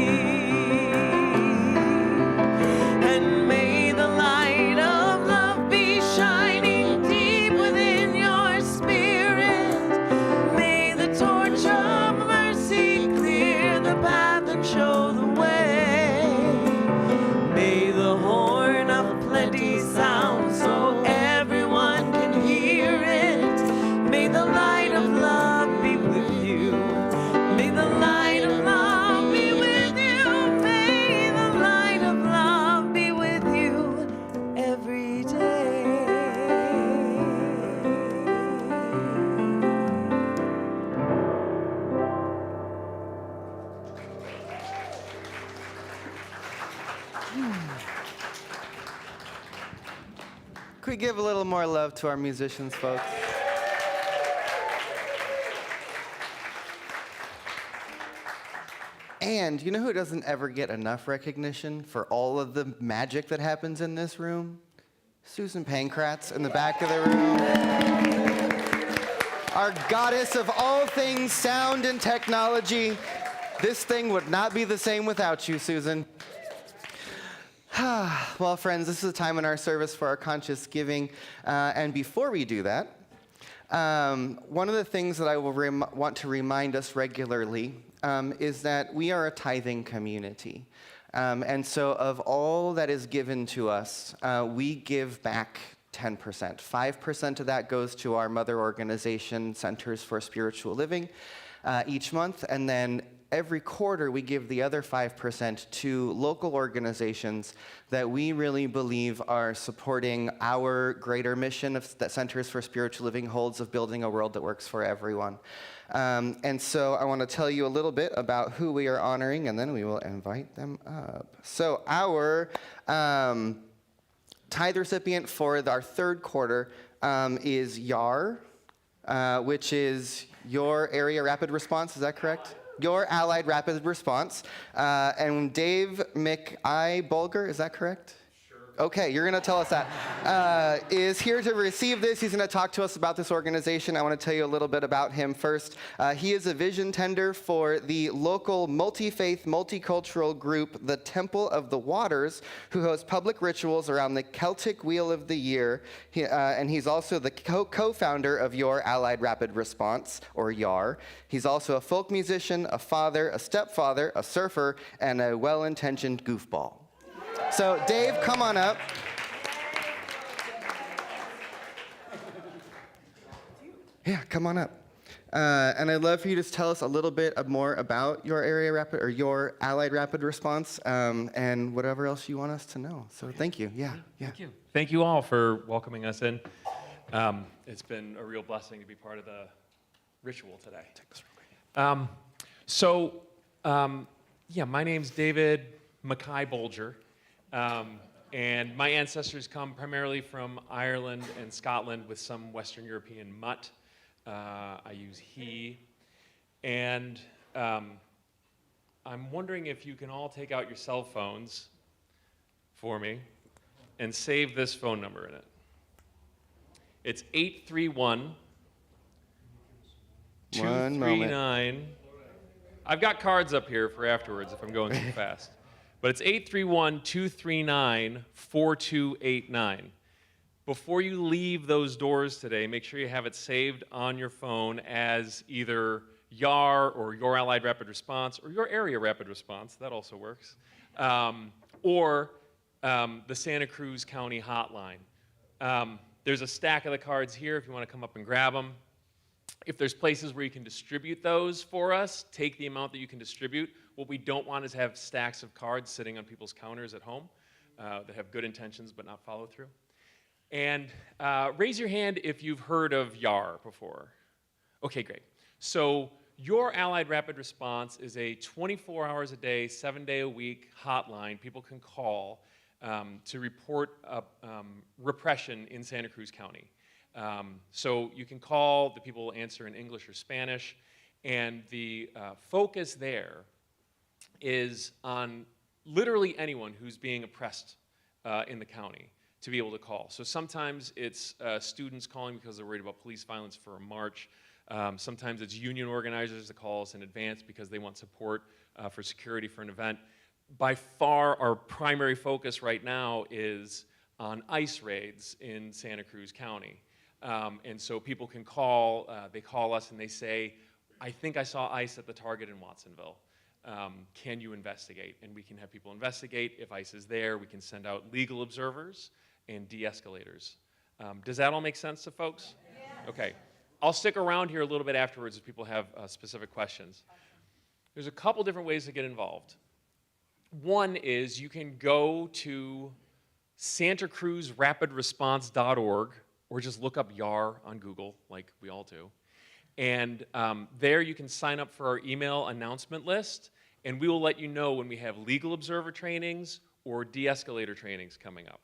And may the light of love be shining deep within your spirit. May the torch of mercy clear the path and show the way. May the horn of plenty sound so everyone can hear it. May the light of love be with you. May the light of love be with you. May the light of love be with you every day. Could we give a little more love to our musicians, folks? And you know who doesn't ever get enough recognition for all of the magic that happens in this room? Susan Pankratz in the back of the room. Our goddess of all things sound and technology. This thing would not be the same without you, Susan. Well, friends, this is a time in our service for our conscious giving. And before we do that, one of the things that I will want to remind us regularly is that we are a tithing community. And so of all that is given to us, we give back 10%. 5% of that goes to our mother organization, Centers for Spiritual Living, each month. And then every quarter, we give the other 5% to local organizations that we really believe are supporting our greater mission that Centers for Spiritual Living holds of building a world that works for everyone. And so I want to tell you a little bit about who we are honoring, and then we will invite them up. So our tithe recipient for our third quarter is YAR, which is Your Area Rapid Response. Is that correct? Your Allied Rapid Response. And Dave McIbolger, is that correct? Okay, you're going to tell us that. Is here to receive this. He's going to talk to us about this organization. I want to tell you a little bit about him first. He is a vision tender for the local multi-faith, multicultural group, the Temple of the Waters, who hosts public rituals around the Celtic Wheel of the Year. And he's also the co-founder of Your Allied Rapid Response, or YAR. He's also a folk musician, a father, a stepfather, a surfer, and a well-intentioned goofball. So, Dave, come on up. Yeah, come on up. And I'd love for you to tell us a little bit more about your area rapid or your Allied Rapid Response, and whatever else you want us to know. So, thank you. Yeah. Thank you. Thank you all for welcoming us in. It's been a real blessing to be part of the ritual today. Take this real quick. My name's David McIbolger. And my ancestors come primarily from Ireland and Scotland with some Western European mutt. I use he. And I'm wondering if you can all take out your cell phones for me and save this phone number in it. It's 831 239. I've got cards up here for afterwards if I'm going too fast. But it's 831-239-4289. Before you leave those doors today, make sure you have it saved on your phone as either YAR or Your Allied Rapid Response or Your Area Rapid Response, that also works, or the Santa Cruz County Hotline. There's a stack of the cards here if you want to come up and grab them. If there's places where you can distribute those for us, take the amount that you can distribute. What we don't want is have stacks of cards sitting on people's counters at home that have good intentions but not follow through. And raise your hand if you've heard of YAR before. Okay, great. So your Allied Rapid Response is a 24 hours a day, 7-day a week hotline people can call to report repression in Santa Cruz County. So you can call, the people will answer in English or Spanish, and the focus there is on literally anyone who's being oppressed in the county to be able to call. So sometimes it's students calling because they're worried about police violence for a march. Sometimes it's union organizers that call us in advance because they want support for security for an event. By far, our primary focus right now is on ICE raids in Santa Cruz County. And so people can call, they call us and they say, I think I saw ICE at the Target in Watsonville. Can you investigate? And we can have people investigate. If ICE is there, we can send out legal observers and de-escalators. Does that all make sense to folks? Yeah. Okay. I'll stick around here a little bit afterwards if people have specific questions. There's a couple different ways to get involved. One is you can go to santacruzrapidresponse.org or just look up YAR on Google, like we all do. And there you can sign up for our email announcement list, and we will let you know when we have legal observer trainings or de-escalator trainings coming up.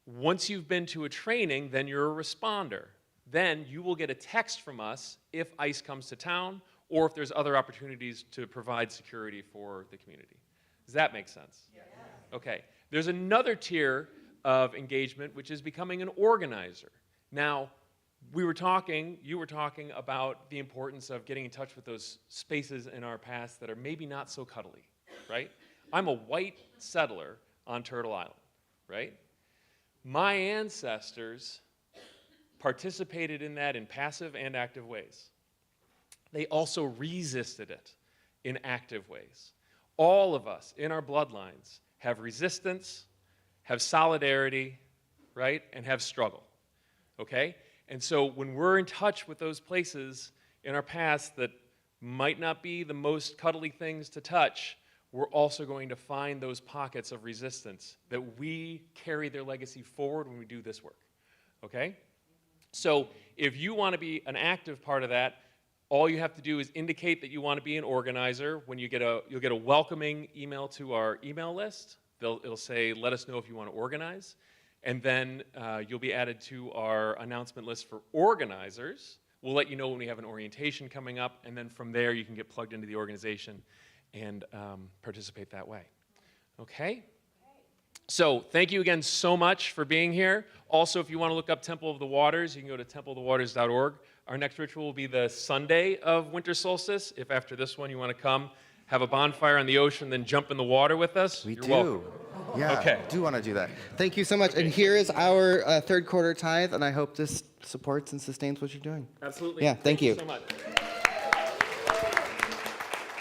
Once you've been to a training, then you're a responder. Then you will get a text from us if ICE comes to town or if there's other opportunities to provide security for the community. Does that make sense? Yes. Okay. There's another tier of engagement, which is becoming an organizer. Now, you were talking about the importance of getting in touch with those spaces in our past that are maybe not so cuddly, right? I'm a white settler on Turtle Island, right? My ancestors participated in that in passive and active ways. They also resisted it in active ways. All of us in our bloodlines have resistance, have solidarity, right, and have struggle, okay? And so when we're in touch with those places in our past that might not be the most cuddly things to touch, we're also going to find those pockets of resistance that we carry their legacy forward when we do this work, okay? So if you want to be an active part of that, all you have to do is indicate that you want to be an organizer. When you you'll get a welcoming email to our email list. It'll say, let us know if you want to organize. And then you'll be added to our announcement list for organizers. We'll let you know when we have an orientation coming up, and then from there you can get plugged into the organization and participate that way. Okay? So thank you again so much for being here. Also, if you want to look up Temple of the Waters, you can go to templeofthewaters.org. Our next ritual will be the Sunday of winter solstice. If after this one you want to come, have a bonfire on the ocean, then jump in the water with us, you're welcome. Yeah, okay. I do want to do that. Thank you so much. And here is our third quarter tithe, and I hope this supports and sustains what you're doing. Absolutely. Yeah, thank you. So much.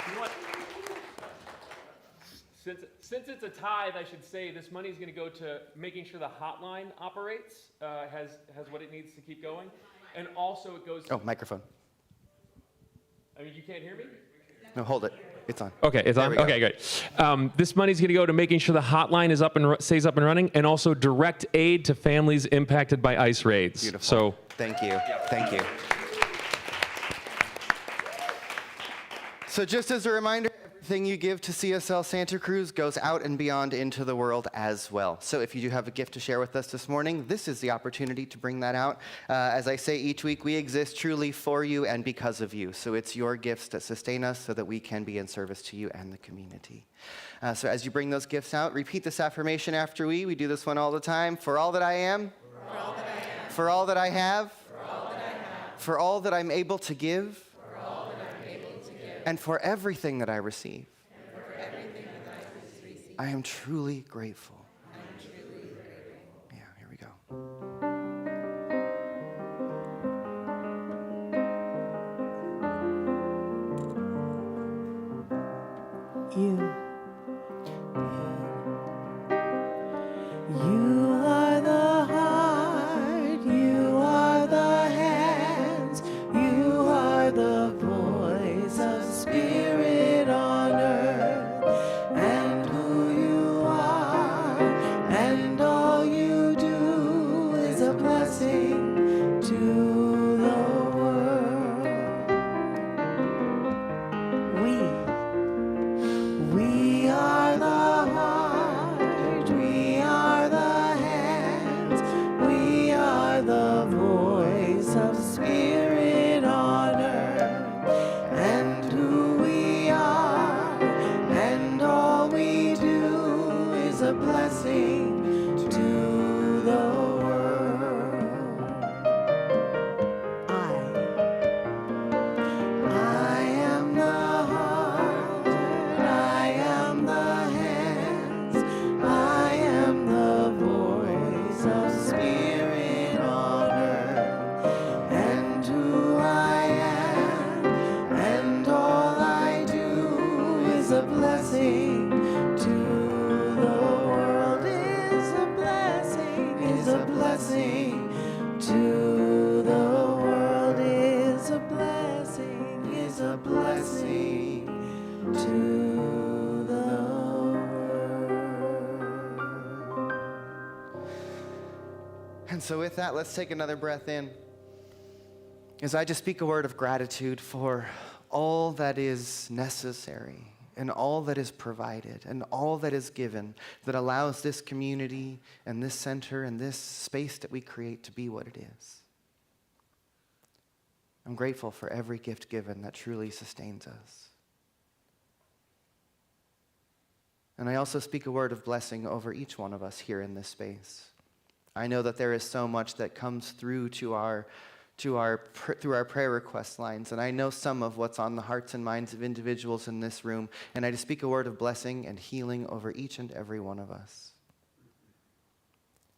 You know what? Since it's a tithe, I should say this money is going to go to making sure the hotline operates, has what it needs to keep going, and also it goes. Oh, microphone. I mean, you can't hear me? No, hold it. It's on. Okay, it's on. Okay, great. This money's going to go to making sure the hotline is stays up and running, and also direct aid to families impacted by ICE raids. Beautiful. So, thank you. Thank you. So just as a reminder, everything you give to CSL Santa Cruz goes out and beyond into the world as well. So if you do have a gift to share with us this morning, this is the opportunity to bring that out. As I say each week, we exist truly for you and because of you. So it's your gifts that sustain us so that we can be in service to you and the community. So as you bring those gifts out, repeat this affirmation after we do this one all the time. For all that I am, for all that I am, for all that I have, for all that I have, for all that I'm able to give, and for everything that I receive. I am truly grateful. Yeah, here we go. You are the heart, you are the hands, you are of spirit on earth, and who I am, and all I do is a blessing to the world, is a blessing, is a blessing to the world, is a blessing, is a blessing to the world. And so with that, let's take another breath in as I just speak a word of gratitude for all that is necessary and all that is provided and all that is given that allows this community and this center and this space that we create to be what it is. I'm grateful for every gift given that truly sustains us. And I also speak a word of blessing over each one of us here in this space. I know that there is so much that comes through through our prayer request lines, and I know some of what's on the hearts and minds of individuals in this room, and I just speak a word of blessing and healing over each and every one of us.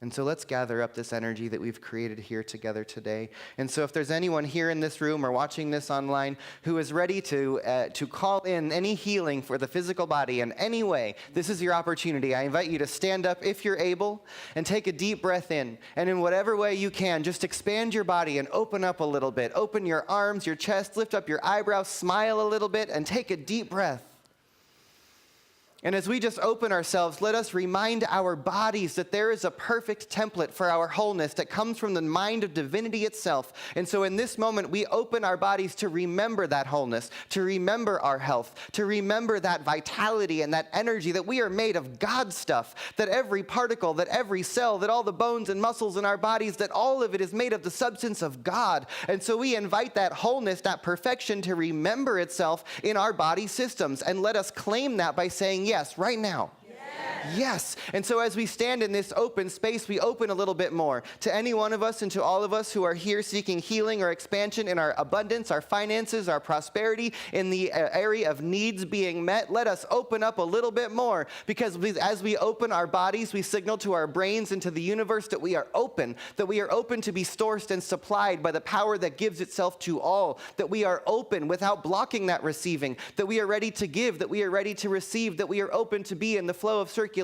And so let's gather up this energy that we've created here together today. And so if there's anyone here in this room or watching this online who is ready to call in any healing for the physical body in any way, this is your opportunity. I invite you to stand up if you're able and take a deep breath in. And in whatever way you can, just expand your body and open up a little bit. Open your arms, your chest, lift up your eyebrows, smile a little bit, and take a deep breath. And as we just open ourselves, let us remind our bodies that there is a perfect template for our wholeness that comes from the mind of divinity itself. And so in this moment, we open our bodies to remember that wholeness, to remember our health, to remember that vitality and that energy, that we are made of God stuff, that every particle, that every cell, that all the bones and muscles in our bodies, that all of it is made of the substance of God. And so we invite that wholeness, that perfection to remember itself in our body systems. And let us claim that by saying, yes, right now. Yes. And so as we stand in this open space, we open a little bit more to any one of us and to all of us who are here seeking healing or expansion in our abundance, our finances, our prosperity, in the area of needs being met. Let us open up a little bit more, because as we open our bodies, we signal to our brains and to the universe that we are open to be sourced and supplied by the power that gives itself to all, that we are open without blocking that receiving, that we are ready to give, that we are ready to receive, that we are open to be in the flow of circulation,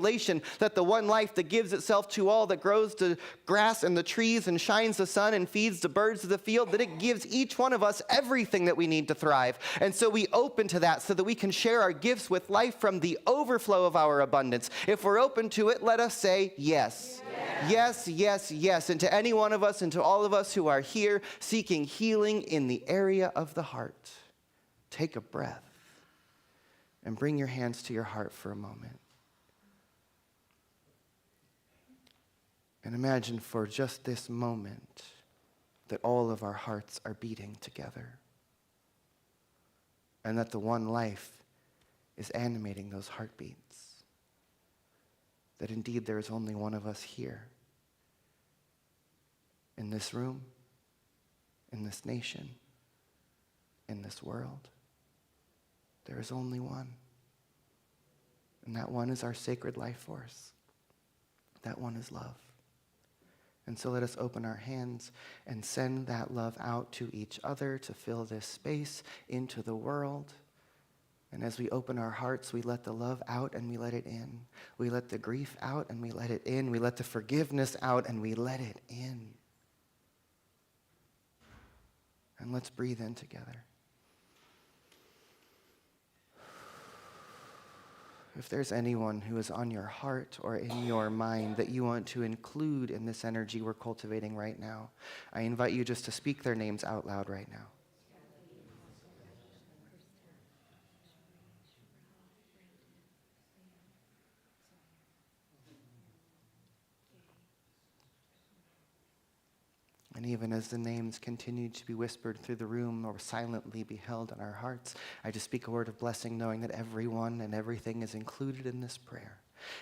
that the one life that gives itself to all, that grows the grass and the trees and shines the sun and feeds the birds of the field, that it gives each one of us everything that we need to thrive. And so we open to that so that we can share our gifts with life from the overflow of our abundance. If we're open to it, let us say yes. Yes, yes, yes. And to any one of us and to all of us who are here seeking healing in the area of the heart, take a breath and bring your hands to your heart for a moment. And imagine for just this moment that all of our hearts are beating together, and that the one life is animating those heartbeats. That indeed there is only one of us here, in this room, in this nation, in this world. There is only one. And that one is our sacred life force. That one is love. And so let us open our hands and send that love out to each other to fill this space into the world. And as we open our hearts, we let the love out and we let it in. We let the grief out and we let it in. We let the forgiveness out and we let it in. And let's breathe in together. If there's anyone who is on your heart or in your mind that you want to include in this energy we're cultivating right now, I invite you just to speak their names out loud right now. And even as the names continue to be whispered through the room or silently be held in our hearts, I just speak a word of blessing, knowing that everyone and everything is included in this prayer.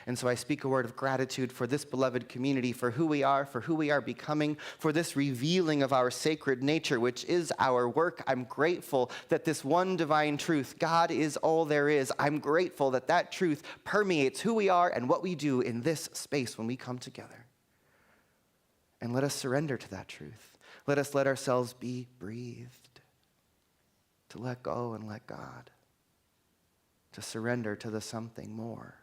And so I speak a word of gratitude for this beloved community, for who we are becoming, for this revealing of our sacred nature, which is our work. I'm grateful that this one divine truth, God is all there is. I'm grateful that that truth permeates who we are and what we do in this space when we come together. And let us surrender to that truth. Let us let ourselves be breathed, to let go and let God, to surrender to the something more.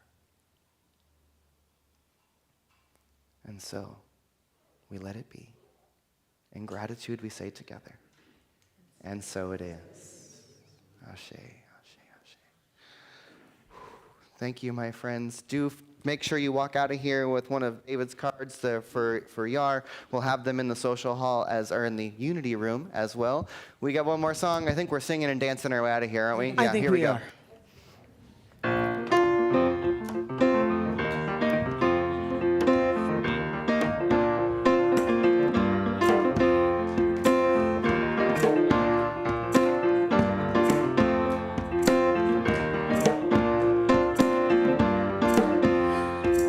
And so, we let it be. In gratitude, we say together, and so it is. Ashe, ashe, ashe. Thank you, my friends. Do make sure you walk out of here with one of David's cards for Yar. We'll have them in the social hall or in the Unity room as well. We got one more song. I think we're singing and dancing our way out of here, aren't we? I think here we go. are.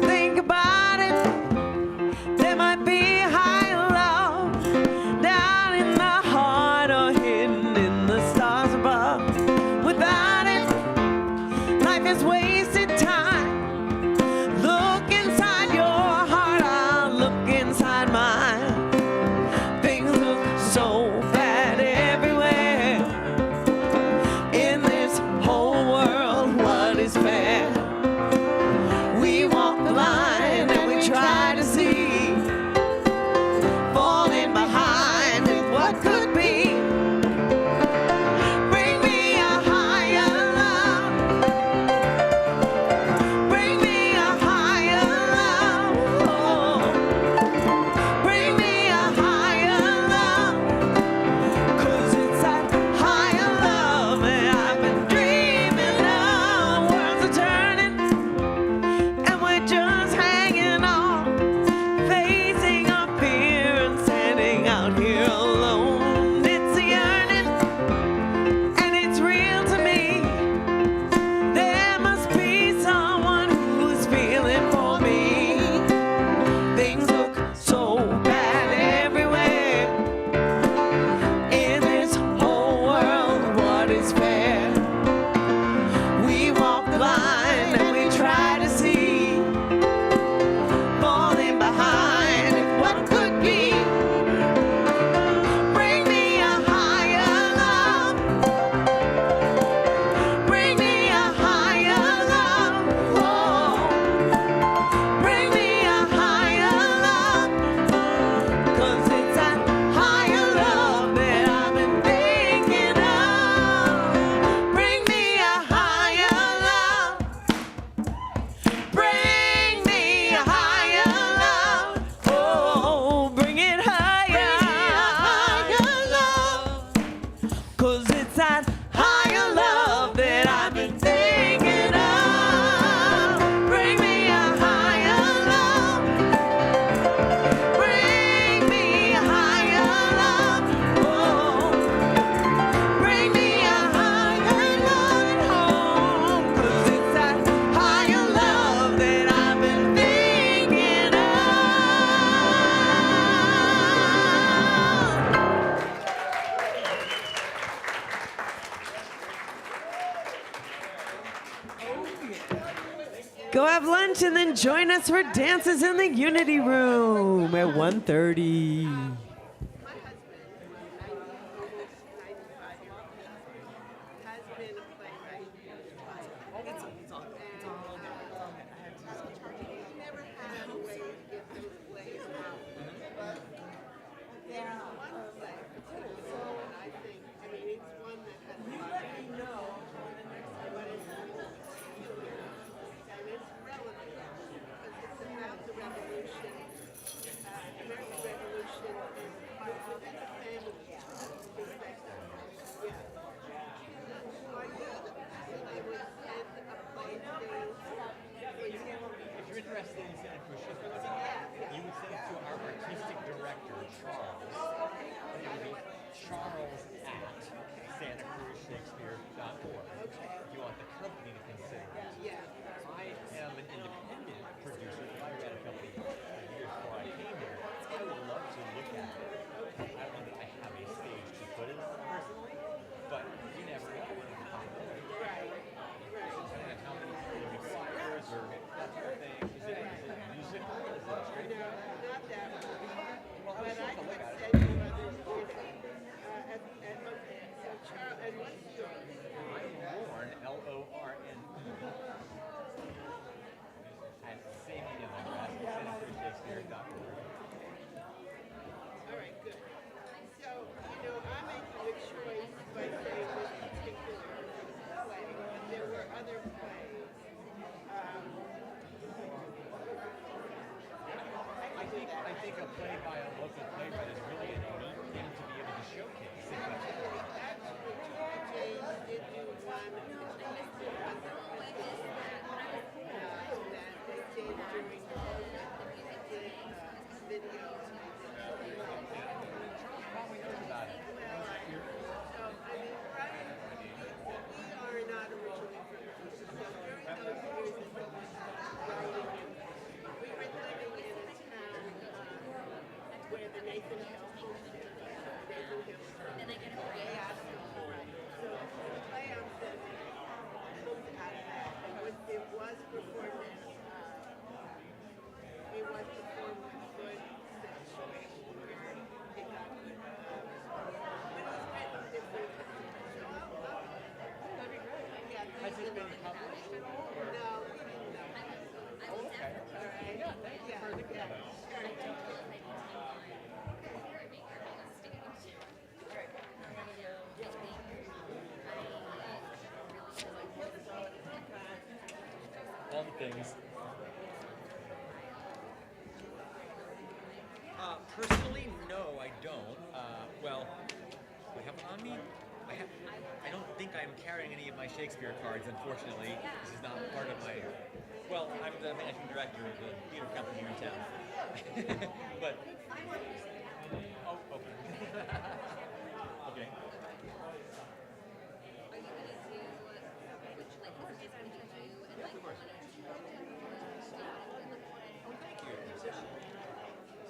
Think about it. There might be higher love down in the heart or hidden in the stars above. Without it, life is wasted time. Look inside your heart, I'll look inside mine. Things look so bad everywhere. In this whole world, what is fair? We walk the line and we try to see, falling behind with what could be. Bring me a higher love. Bring me a higher love. Oh. Bring me a higher love. 'Cause it's that higher love that I've been dreaming of. Worlds are turning and we're just hanging on, facing our fear and standing out here alone. It's a yearning, and it's real to me. There must be someone who's feeling for me. Things look so bad everywhere. In this whole world, what is fair? We walk the line and we try to see, falling behind in what could be. Bring me a higher love. Bring me a higher love. Oh. Bring me a higher love. 'Cause it's that higher love that I've been thinking of. Bring me a higher love. Bring me a higher love. Oh, bring it higher. Love. 'Cause it's that higher love that I've been thinking of. Bring me a higher love. Bring me a higher love. Oh, bring me a higher love. Oh, 'cause it's that higher love that I've been thinking of. Go have lunch and then join us for dances in the Unity Room at 1:30. American Revolution think a play by a local playwright is really a neat thing to be able to showcase. Has it been published at all? Or? No, we didn't know. Oh, okay. Yeah, thank you for the comment. All the things. Personally, no, I don't. Well, do I have one on me? I don't think I'm carrying any of my Shakespeare cards, unfortunately. This is not part of my... Well, I'm the managing director of the theater company here in town. But... Oh, okay. Okay. Yeah, of course. Oh, thank you.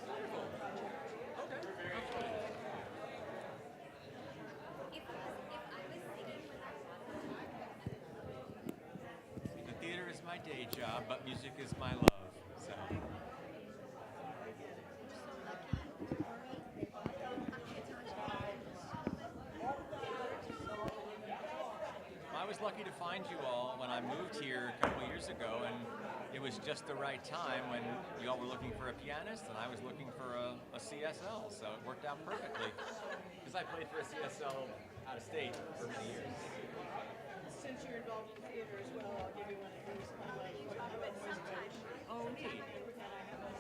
Wonderful. Okay. Absolutely. The theater is my day job, but music is my love. So. I was lucky to find you all when I moved here a couple of years ago, and it was just the right time when you all were looking for a pianist, and I was looking for a CSL, so it worked out perfectly. Because I played for a CSL out of state for many years. Since you're involved in theater as well, I'll give you one of these. Oh, neat. And I have a